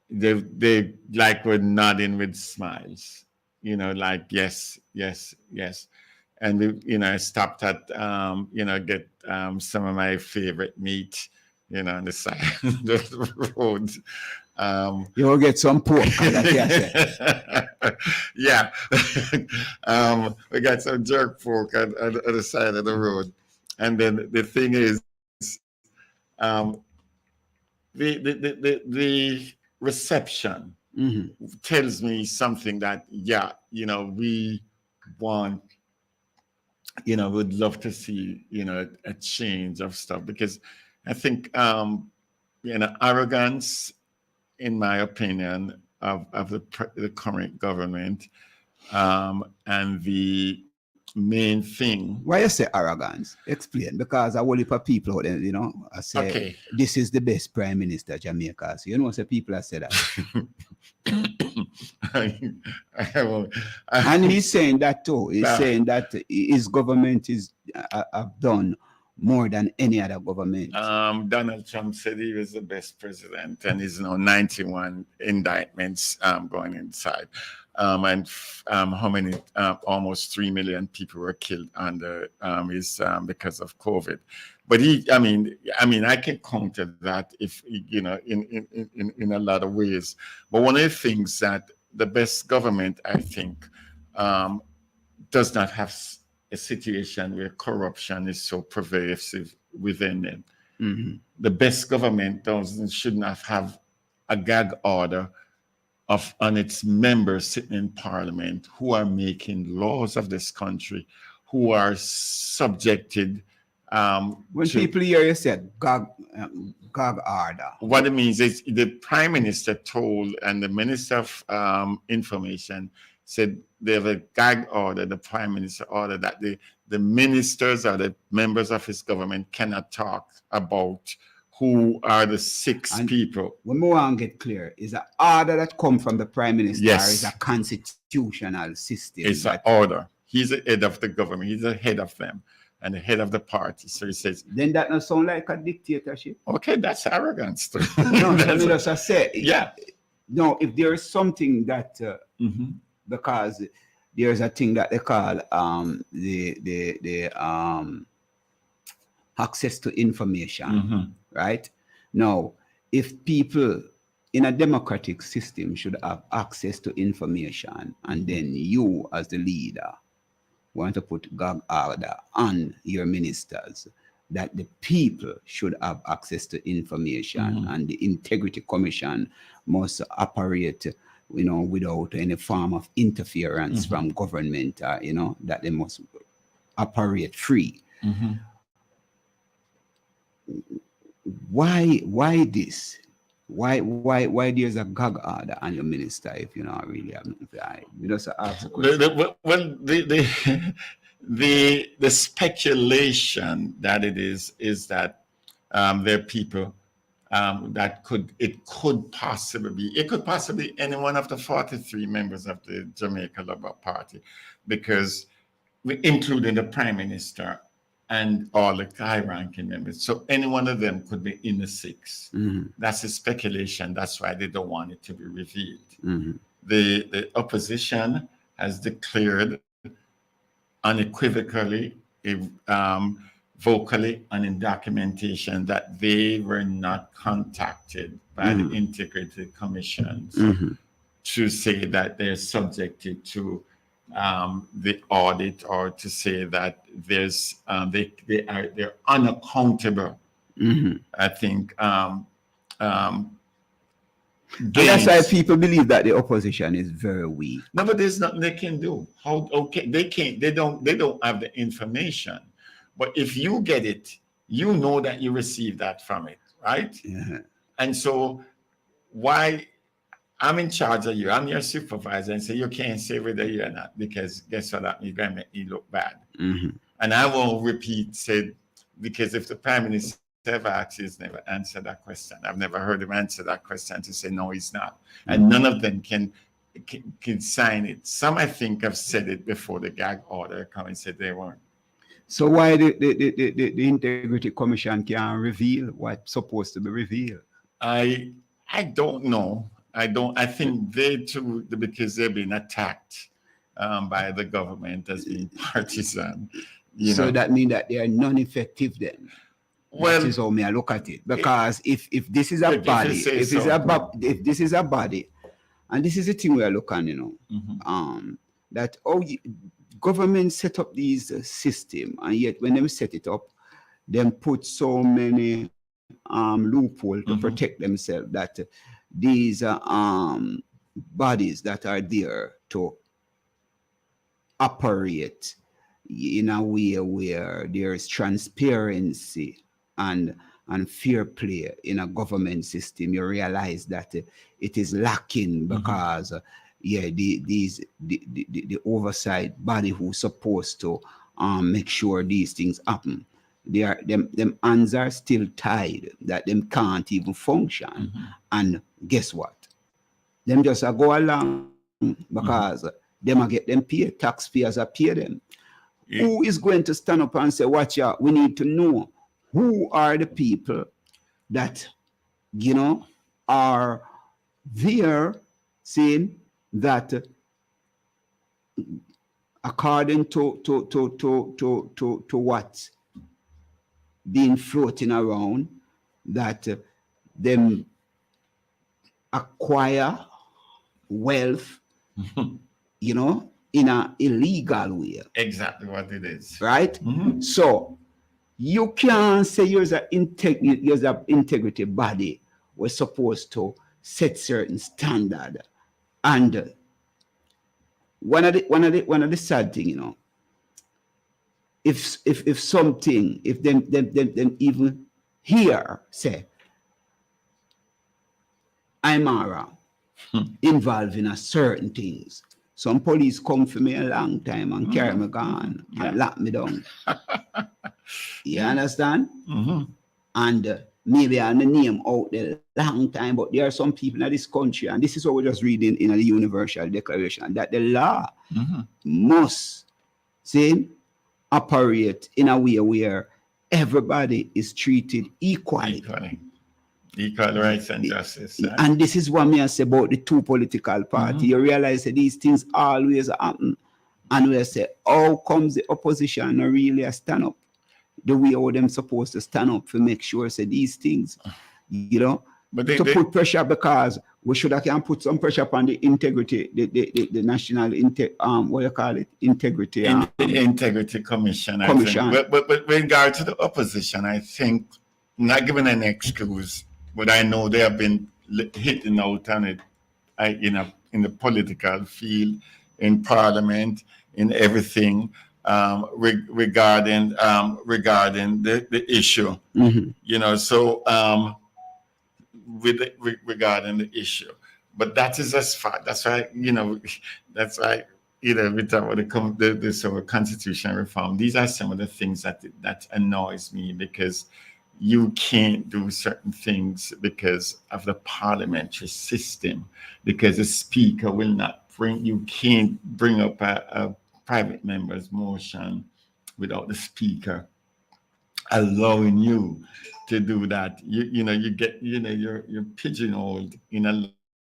they like were nodding with smiles, like yes. And I stopped at get some of my favorite meat, on the side of the road. You will get some pork. Yeah. We got some jerk pork on the side of the road. And then the thing is, the reception tells me something that we want, would love to see a change of stuff, because I think arrogance, in my opinion, of the current government, and the main thing. Why you say arrogance? Explain. Because I will heap of people out there, I say, This is the best prime minister Jamaica. So say people have said that. And he's saying that too. He's saying that his government have done more than any other government. Donald Trump said he was the best president, and he's now 91 indictments going inside. how many almost 3 million people were killed under because of COVID. But I can counter that if in a lot of ways. But one of the things that the best government, I think, does not have a situation where corruption is so pervasive within it. Mm-hmm. The best government should not have a gag order on its members sitting in parliament who are making laws of this country, who are subjected. When people hear you say gag order, what it means is the prime minister told, and the minister of information said they have a gag order, the prime minister order that the ministers or the members of his government cannot talk about who are the six people. When we want to get clear, is an order that come from the prime minister, yes, or is a constitutional system? It's an order. He's the head of the government. He's the head of them and the head of the party. So he says. Then that not sound like a dictatorship? Okay, that's arrogance too. No, that's I say. Yeah. No, if there is something that because there's a thing that they call the access to information, right? Now, if people in a democratic system should have access to information, and then you as the leader want to put gag order on your ministers, that the people should have access to information, and the Integrity Commission must operate, without any form of interference from government, that they must operate free. Why this? Why there's a gag order on your minister if you not really have nothing? You just ask a question. The speculation that it is that there are people that it could possibly be any one of the 43 members of the Jamaica Labour Party, because including the prime minister and all the high-ranking members. So any one of them could be in the six. That's a speculation. That's why they don't want it to be revealed. The opposition has declared unequivocally, vocally, and in documentation that they were not contacted by the Integrity Commissions to say that they're subjected to the audit, or to say that there's they're unaccountable. I think that's why people believe that the opposition is very weak. No, but there's nothing they can do. They don't have the information. But if you get it, you know that you received that from it, right? And so why I'm in charge of you, I'm your supervisor, and say you can't say whether you're not, because guess what, you're going to make me look bad. And I won't say, because if the prime minister ever asks, he's never answered that question. I've never heard him answer that question to say no, he's not. And none of them can sign it. Some, I think, have said it before the gag order come and said they weren't. So why the Integrity Commission can't reveal what's supposed to be revealed? I don't know. I think they too, because they've been attacked by the government as being partisan. So that means that they are non-effective then. Well, that is how I look at it. Because if this is a body, if this is a body, and this is the thing we are looking, that government set up these system, and yet when they set it up, them put so many loopholes to protect themselves, that these bodies that are there to operate in a way where there is transparency and fair play in a government system, you realize that it is lacking, because the oversight body who's supposed to make sure these things happen, them hands are still tied, that them can't even function. And guess what? Them just go along because them get them paid, taxpayers are pay them. Who is going to stand up and say, watch out, we need to know who are the people that, are there saying that according to what been floating around, that them acquire wealth, you know, in an illegal way. Exactly what it is. Right? So you can't say you're an integrity body we're supposed to set certain standard. And one of the sad thing, you know, if something, if them even here say Imara involved in a certain things, some police come for me a long time and carry me gone and lock me down. You understand? And maybe I name out there long time, but there are some people in this country, and this is what we're just reading in the Universal Declaration, that the law must operate in a way where everybody is treated equally. Equal rights and justice. And this is what me I say about the two political parties. You realize that these things always happen. And we say, how comes the opposition not really stand up the way how them supposed to stand up to make sure say these things, you know, but they put pressure, because we should have can put some pressure upon the integrity, the national what you call it, integrity the Integrity Commission. But with regard to the opposition, I think, not giving an excuse, but I know they have been hitting out on it, in the political field, in Parliament, in everything, regarding the issue. You know, so regarding the issue, but that is as far. That's why, you know, that's why, you know, we talk about the sort of constitutional reform. These are some of the things that annoys me, because you can't do certain things because of the parliamentary system, because the speaker will not you can't bring up a private member's motion without the speaker allowing you to do that. You know, you get, you know, you're pigeonholed in a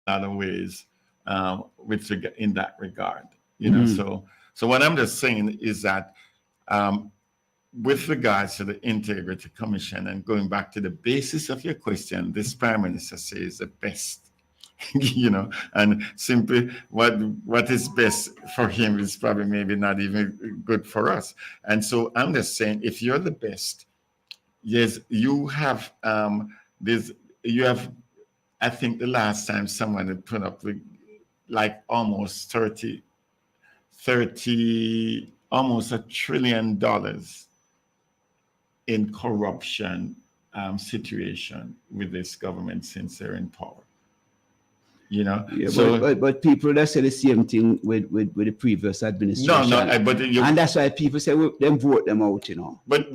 lot of ways in that regard. You know, so what I'm just saying is that with regards to the Integrity Commission, and going back to the basis of your question, this Prime Minister says the best. You know, and simply what is best for him is probably maybe not even good for us. And so I'm just saying, if you're the best, yes, you have I think the last time someone had put up like almost almost $1 trillion in corruption situation with this government since they're in power. You know, so, but people that say the same thing with the previous administration. And that's why people say them vote them out. You know, but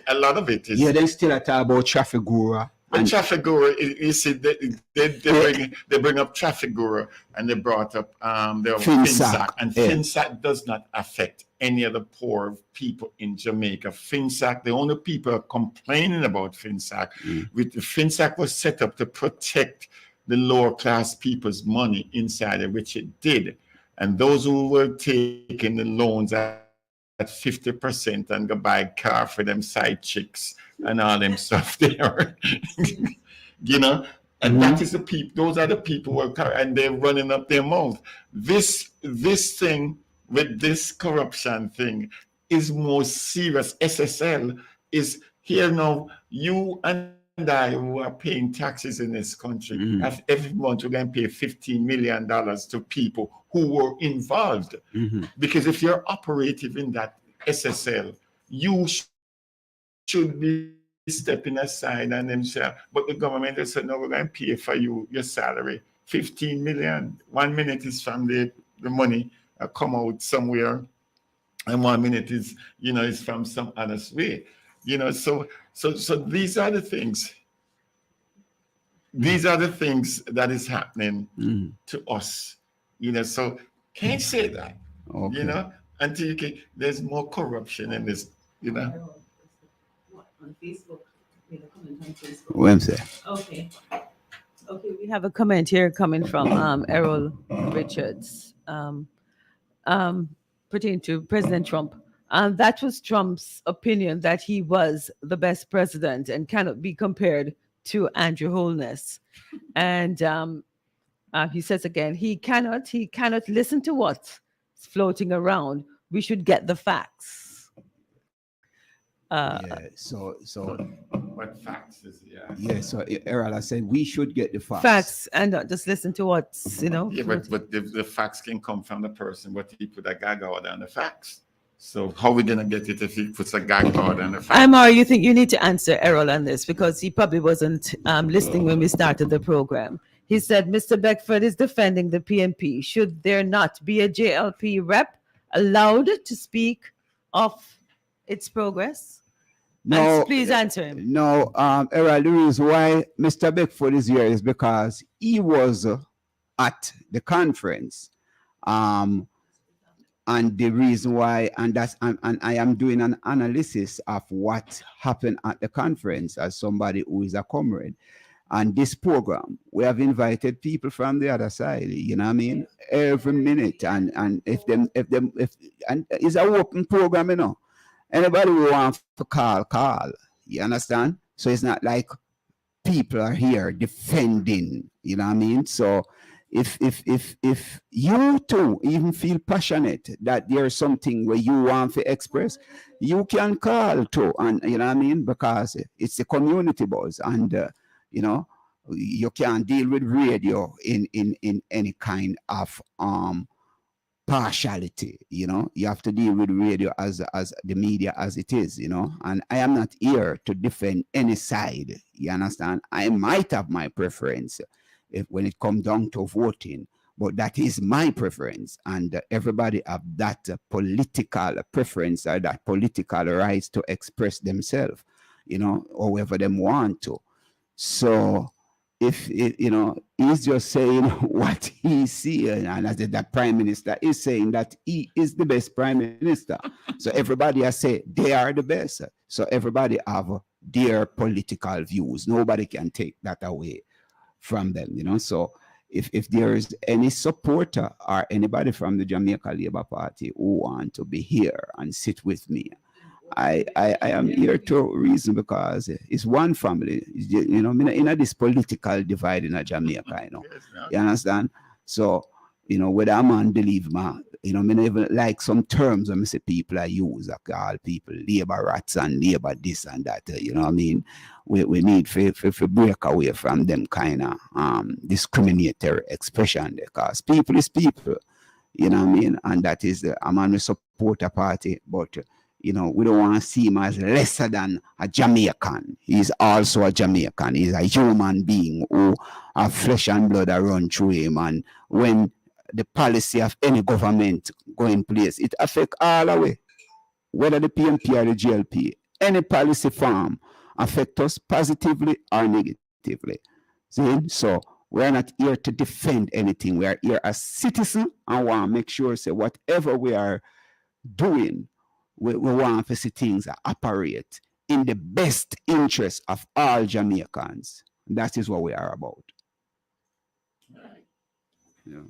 a lot of it is. Yeah, they still talk about Trafigura. And Trafigura, you see, they bring up Trafigura, and they brought up FinSac, and FinSac does not affect any of the poor people in Jamaica. FinSac, the only people are complaining about FinSac. FinSac was set up to protect the lower class people's money inside it, which it did. And those who were taking the loans at 50% and go buy a car for them side chicks and all them stuff there, you know, and that is the people, those are the people who are, and they're running up their mouth. This thing with this corruption thing is more serious. SSL is here now, you and I who are paying taxes in this country, every month we're going to pay $15 million to people who were involved. Because if you're operative in that SSL, you should be stepping aside and them say, but the government has said, no, we're going to pay for you your salary. 15 million. 1 minute is from the money come out somewhere, and 1 minute is, you know, is from some other way. You know, so these are the things. These are the things that is happening to us. You know, so can't say that. You know, until you can. There's more corruption in this. You know. On Facebook, we have a comment on Facebook. Wednesday. Okay, we have a comment here coming from Errol Richards. pertaining to President Trump. And that was Trump's opinion that he was the best president and cannot be compared to Andrew Holness. And he says again, he cannot listen to what's floating around. We should get the facts. So what facts is so Errol, I said we should get the facts. Facts and not just listen to what's Yeah, but the facts can come from the person, but he put a gag order on the facts. So how are we gonna get it if he puts a gag order on the facts? Imar, you think you need to answer Errol on this because he probably wasn't listening when we started the program. He said Mr. Beckford is defending the PNP. Should there not be a JLP rep allowed to speak of its progress? No, please answer him. No, Errol, the reason why Mr. Beckford is here is because he was at the conference. And the reason why, and I am doing an analysis of what happened at the conference as somebody who is a comrade. And this program, we have invited people from the other side, you know what I mean? Every minute. And if it's an open program, you know. Anybody who wants to call. You understand? So it's not like people are here defending, you know what I mean? So if you too even feel passionate that there's something where you want to express, you can call too, and you know what I mean, because it's a community buzz, and you know, you can't deal with radio in any kind of partiality. You know, you have to deal with radio as the media as it is, you know. And I am not here to defend any side, you understand? I might have my preference when it comes down to voting, but that is my preference, and everybody have that political preference or that political rights to express themselves, you know, however them want to. So if you know, he's just saying what he's seeing, and as the prime minister is saying that he is the best prime minister. So everybody has said they are the best. So everybody have their political views. Nobody can take that away from them, you know. So if there is any supporter or anybody from the Jamaica Labour Party who want to be here and sit with me, I am here to reason, because it's one family, you know, in this political divide in Jamaica, you know. You understand? So, you know, whether a man believe me, you know, I even like some terms when I say people I use, I call people labor rats and labor this and that, you know what I mean? We need to break away from them kind of discriminatory expression, because people is people, you know what I mean? And that is, I'm on the supporter party, but you know, we don't want to see him as lesser than a Jamaican. He's also a Jamaican. He's a human being who have flesh and blood that run through him. And when the policy of any government go in place, it affects all the way, whether the PNP or the GLP. Any policy form affect us positively or negatively. See? So we're not here to defend anything. We are here as citizens and want to make sure, say, whatever we are doing, we want to see things that operate in the best interest of all Jamaicans. That is what we are about. Yeah.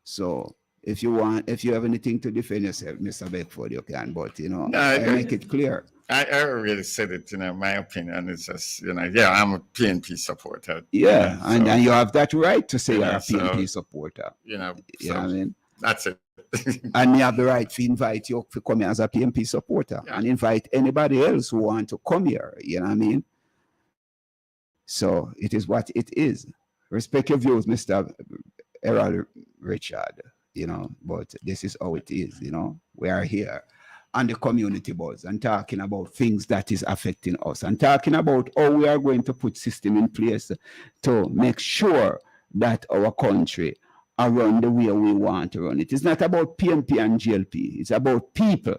So if you have anything to defend yourself, Mr. Beckford, you can, but you know, I make it clear. I already said it, you know, my opinion is just, you know, yeah, I'm a PNP supporter. Yeah, so, and you have that right to say you're a so, PNP supporter. You know, you know what I mean? That's it. And you have the right to invite you to come here as a PNP supporter, and invite anybody else who want to come here, you know what I mean? So it is what it is. Respect your views, Mr. Errol Richard, you know, but this is how it is, you know. We are here on the community boards and talking about things that is affecting us, and talking about how we are going to put system in place to make sure that our country are run the way we want to run it. It's not about PNP and GLP. It's about people,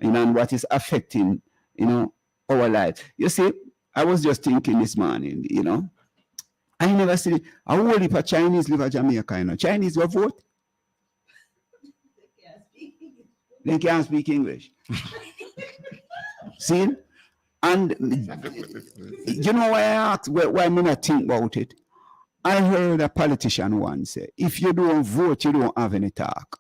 you know, and what is affecting, you know, our life. You see, I was just thinking this morning, you know, I never see a whole heap of Chinese live in Jamaica, you know. Chinese will vote. They can't speak English. See? And you know why I asked, why I not think about it? I heard a politician once say, if you don't vote, you don't have any talk.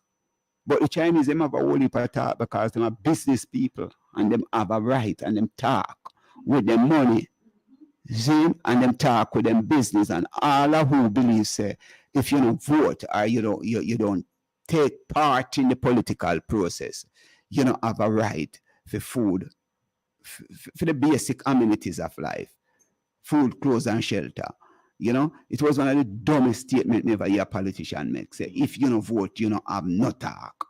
But the Chinese, them have a whole heap of talk because them are business people and them have a right and them talk with them money. See? And them talk with them business and all of who believe say if you don't vote or you don't take part in the political process, you don't have a right for food, for the basic amenities of life, food, clothes, and shelter. It was one of the dumbest statements never hear a politician make. Say, if you don't vote, you don't have no talk.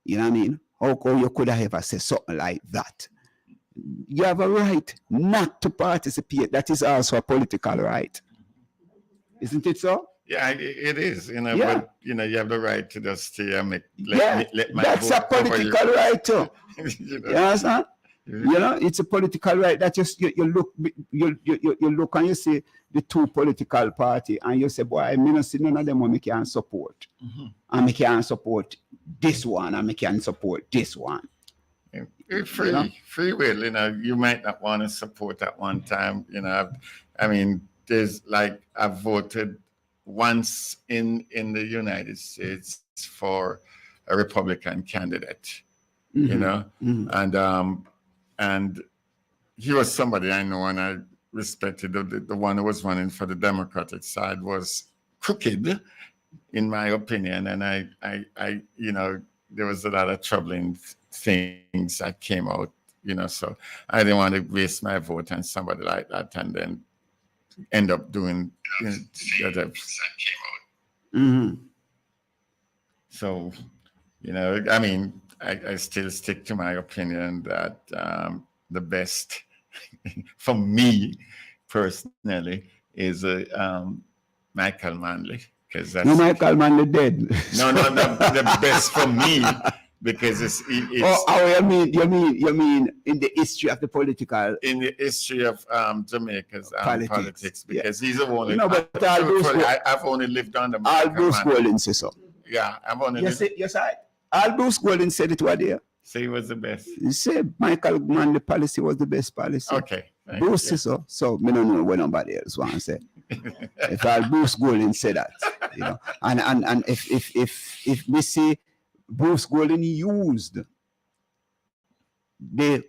You know what I mean? How you could have ever said something like that? You have a right not to participate. That is also a political right. Isn't it so? Yeah, it is. Yeah. But you have the right to just stay and let my that's vote a political right too. You understand? It's a political right that you look and you see the two political party and you say, boy, I don't see none of them who I can support. And I can support this one and I can support this one. Free will, you might not want to support at one time. I mean, there's like I've voted once in the United States for a Republican candidate, and he was somebody I know and I respected. The one who was running for the Democratic side was crooked, in my opinion, and I there was a lot of troubling things that came out, so I didn't want to waste my vote on somebody like that and then end up doing the other things that came out. So, I mean, I still stick to my opinion that the best for me personally is Michael Manley. No, Michael Manley dead. No, the best for me because it's you mean in the history of the political, in the history of Jamaica's politics because he's the one. But I've only lived under Al Bruce Golding said so. Yeah, I've only. Yes, Al Bruce Golding said it was there. So he was the best. He said Michael Manley policy was the best policy. Okay. Bruce said so. So me don't know what nobody else want to say. If Al Bruce Golding said that, and if we see Bruce Golding used the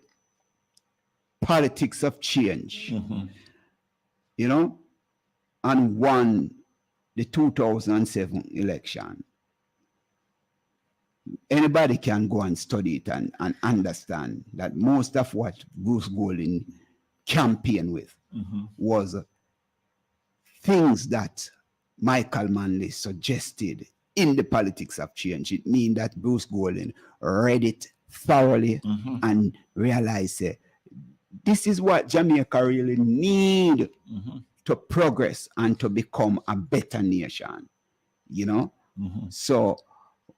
politics of change, and won the 2007 election. Anybody can go and study it and understand that most of what Bruce Golding campaigned with was things that Michael Manley suggested in the politics of change. It means that Bruce Golding read it thoroughly and realized this is what Jamaica really need to progress and to become a better nation, So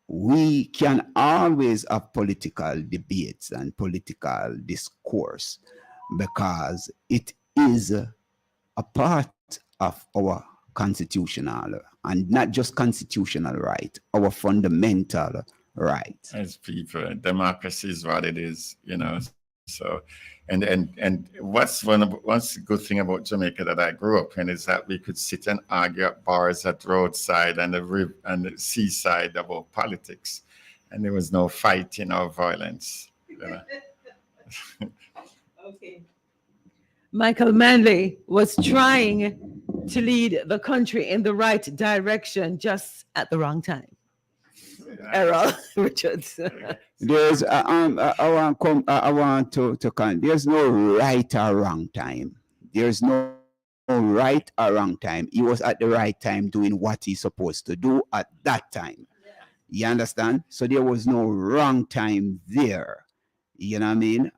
we can always have political debates and political discourse because it is a part of our constitutional and not just constitutional right, our fundamental right. As people, democracy is what it is, So, and what's the good thing about Jamaica that I grew up in is that we could sit and argue at bars at roadside and the seaside about politics, and there was no fighting or violence. Okay. Michael Manley was trying to lead the country in the right direction, just at the wrong time. Errol Richards. There's I want to there's no right or wrong time. There's no right or wrong time. He was at the right time doing what he's supposed to do at that time. You understand? So there was no wrong time there. You know what I mean?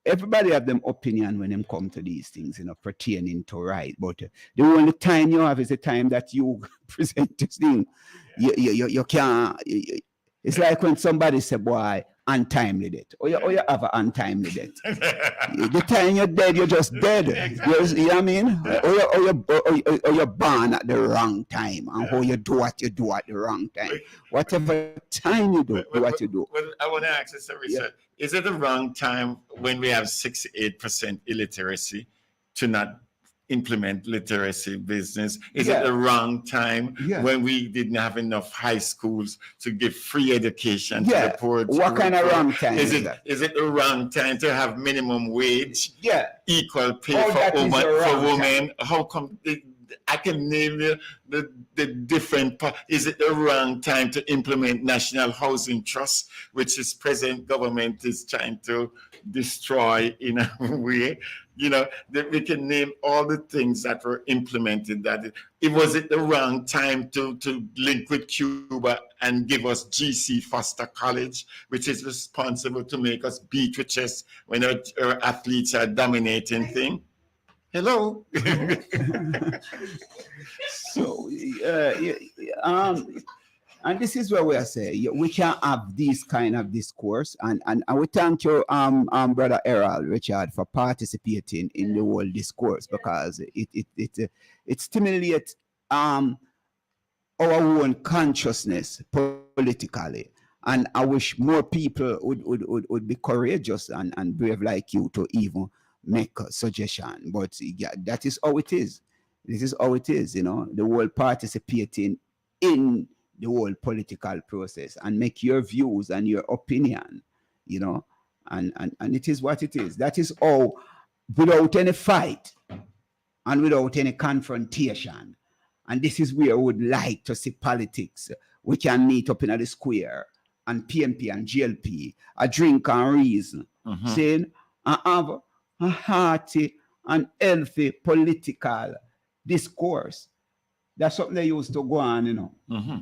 Everybody have them opinion when them come to these things, pertaining to right. But the only time you have is the time that you present this thing. You can't. It's like when somebody say, "Boy, untimely death," or you have an untimely death. The time you're dead, you're just dead. You know what I mean? Or you're born at the wrong time, and how you do what you do at the wrong time. Whatever time you do what you do. Well, I want to ask this, Richard. Is it the wrong time when we have 68% illiteracy to not implement literacy business? Is Yeah. it the wrong time Yeah. when we didn't have enough high schools to give free education to Yeah. the poor? What kind of wrong time Is is it that? is it the wrong time to have minimum wage? Yeah. Equal pay Oh, that is the for wrong women? How come? I can name the different. Is it the wrong time to implement National Housing Trust, which is present government is trying to destroy in a way? You know, that we can name all the things that were implemented. That it was it the wrong time to link with Cuba and give us GC Foster College, which is responsible to make us beat with chest when our athletes are dominating thing. Hello. So, and this is where we are saying we can have this kind of discourse, and we thank you, Brother Errol Richard, for participating in the whole discourse, because it stimulates our own consciousness politically. And I wish more people would be courageous and brave like you to even make a suggestion. But yeah, that is how it is. This is how it is, you know, the whole participating in the whole political process and make your views and your opinion, you know, and it is what it is. That is all, without any fight and without any confrontation. And this is where I would like to see politics. We can meet up in the square and PNP and GLP, a drink and reason, saying, I have a hearty and healthy political discourse. That's something they used to go on, you know.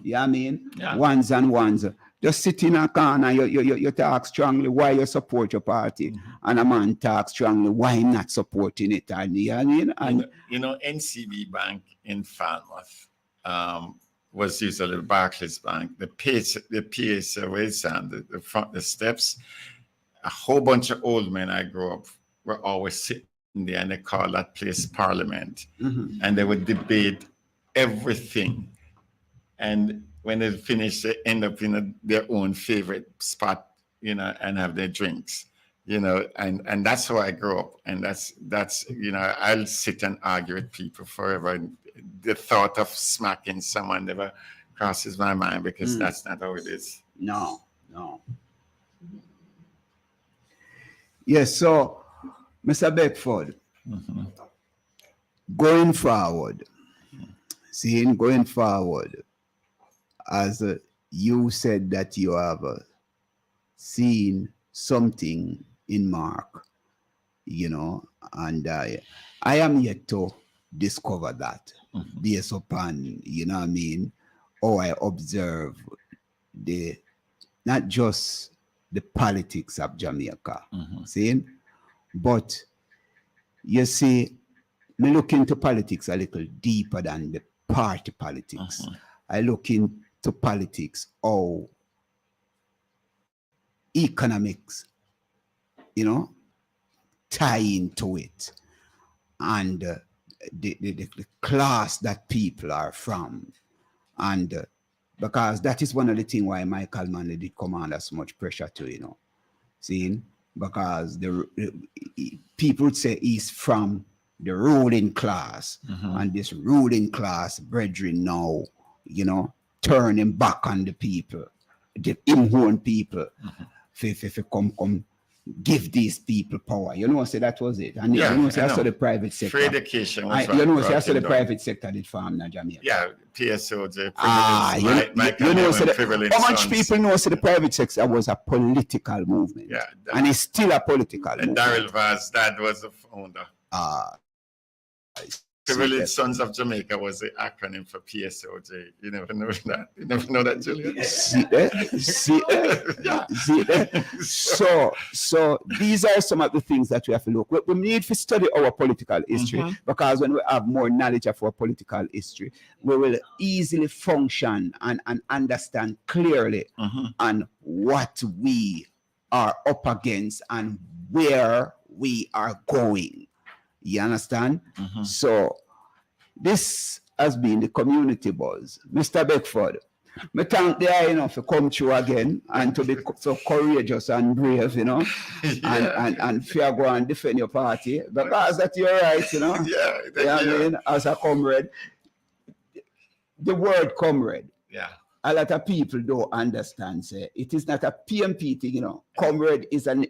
Yeah, I mean, ones and ones. Just sit in a corner, you talk strongly why you support your party, and a man talks strongly why not supporting it. And yeah, I mean, and you know, NCB Bank in Falmouth was usually Barclays Bank. The PSOs and the front, the steps. A whole bunch of old men I grew up were always sitting there, and they call that place Parliament, and they would debate everything. And when they finish, they end up in their own favorite spot, you know, and have their drinks, you know, and that's how I grew up. And that's you know, I'll sit and argue with people forever. And the thought of smacking someone never crosses my mind, because that's not how it is. No. Yes, so Mr. Beckford, going forward, as you said that you have seen something in Mark, you know, and I am yet to discover that based upon, you know what I mean, how I observe not just the politics of Jamaica, seeing, but you see, me look into politics a little deeper than the party politics. I look into politics, how economics, you know, tie into it, and the class that people are from, and because that is one of the things why Michael Manley did come under so much pressure to, you know, seeing, because the people would say he's from the ruling class, and this ruling class brethren now, you know, turning back on the people, the own people, if come give these people power. You know, say that was it. And Yeah, you know, say I that's know. how the private sector. Free education was You know, what say that's how the brought him down. private sector did farm in Jamaica. Yeah, PSOJ. You know, so privileged how much sons. people know so the private sector was a political movement, Yeah, and it's still a political and movement. Daryl Vaz, dad was the founder. Privileged Sons of Jamaica was the acronym for PSOJ. You never know that. You never know that, Julian. See that? So these are some of the things that we have to look. We need to study our political history, because when we have more knowledge of our political history, we will easily function and understand clearly on what we are up against and where we are going. You understand? So this has been the community buzz. Mr. Beckford, Me thank the eye, for come through again and to be so courageous and brave, and fear go and defend your party because that you're right, Yeah, I mean, as a comrade, the word comrade. Yeah. A lot of people don't understand. Say it is not a PMP thing, Comrade is a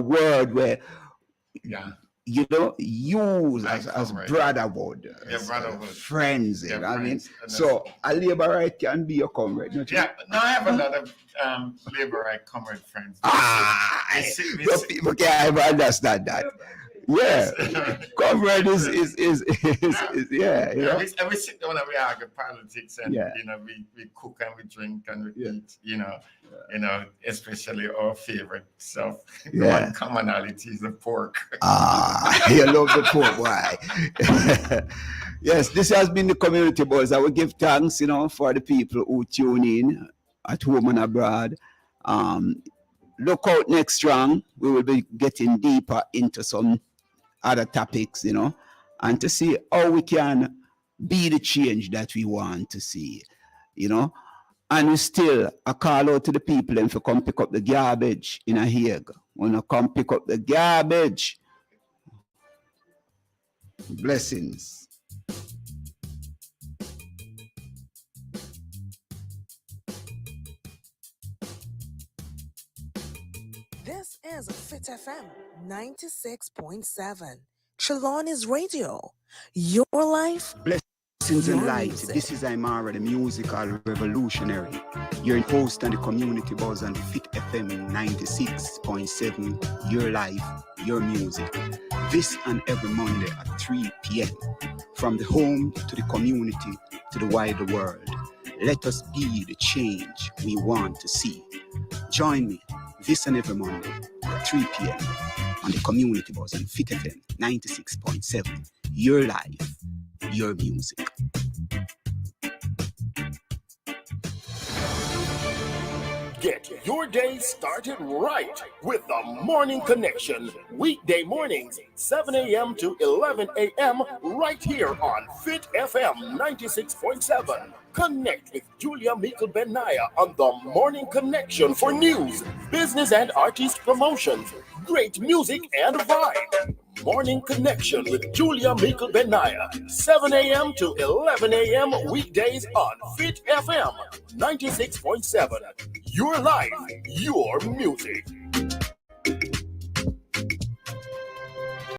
word where use as brotherhood, friends. I mean, so a labor right can be your comrade. Yeah, no, I have a lot of labor right comrade friends. People can't even understand that. Yeah, comrade is yeah. We sit down and we argue politics, and we cook and we drink and we eat. Especially our favorite stuff. One commonality is the pork. You love the pork, why? Yes, this has been the Community Buzz. I will give thanks, for the people who tune in at home and abroad. Look out next strong. We will be getting deeper into some other topics, and to see how we can be the change that we want to see, And we still a call out to the people and to come pick up the garbage in a Hague. Wanna come pick up the garbage. Blessings. This is Fit FM 96.7. Trelawney's Radio. Your life. Blessings and light. This is Imara, the musical revolutionary. You're a host on the Community Buzz on Fit FM 96.7. Your life, your music. This and every Monday at 3 p.m. From the home to the community to the wider world. Let us be the change we want to see. Join me this and every Monday at 3 p.m. on the Community Buzz on Fit FM 96.7. Your life, your music. Get your day started right with the Morning Connection. Weekday mornings, 7 a.m. to 11 a.m. right here on Fit FM 96.7. Connect with Julia Mikkel Benaya on the Morning Connection for news, business and artist promotions, great music and vibe. Morning Connection with Julia Mikkel Benaya, 7 a.m. to 11 a.m. weekdays on Fit FM 96.7. Your life, your music.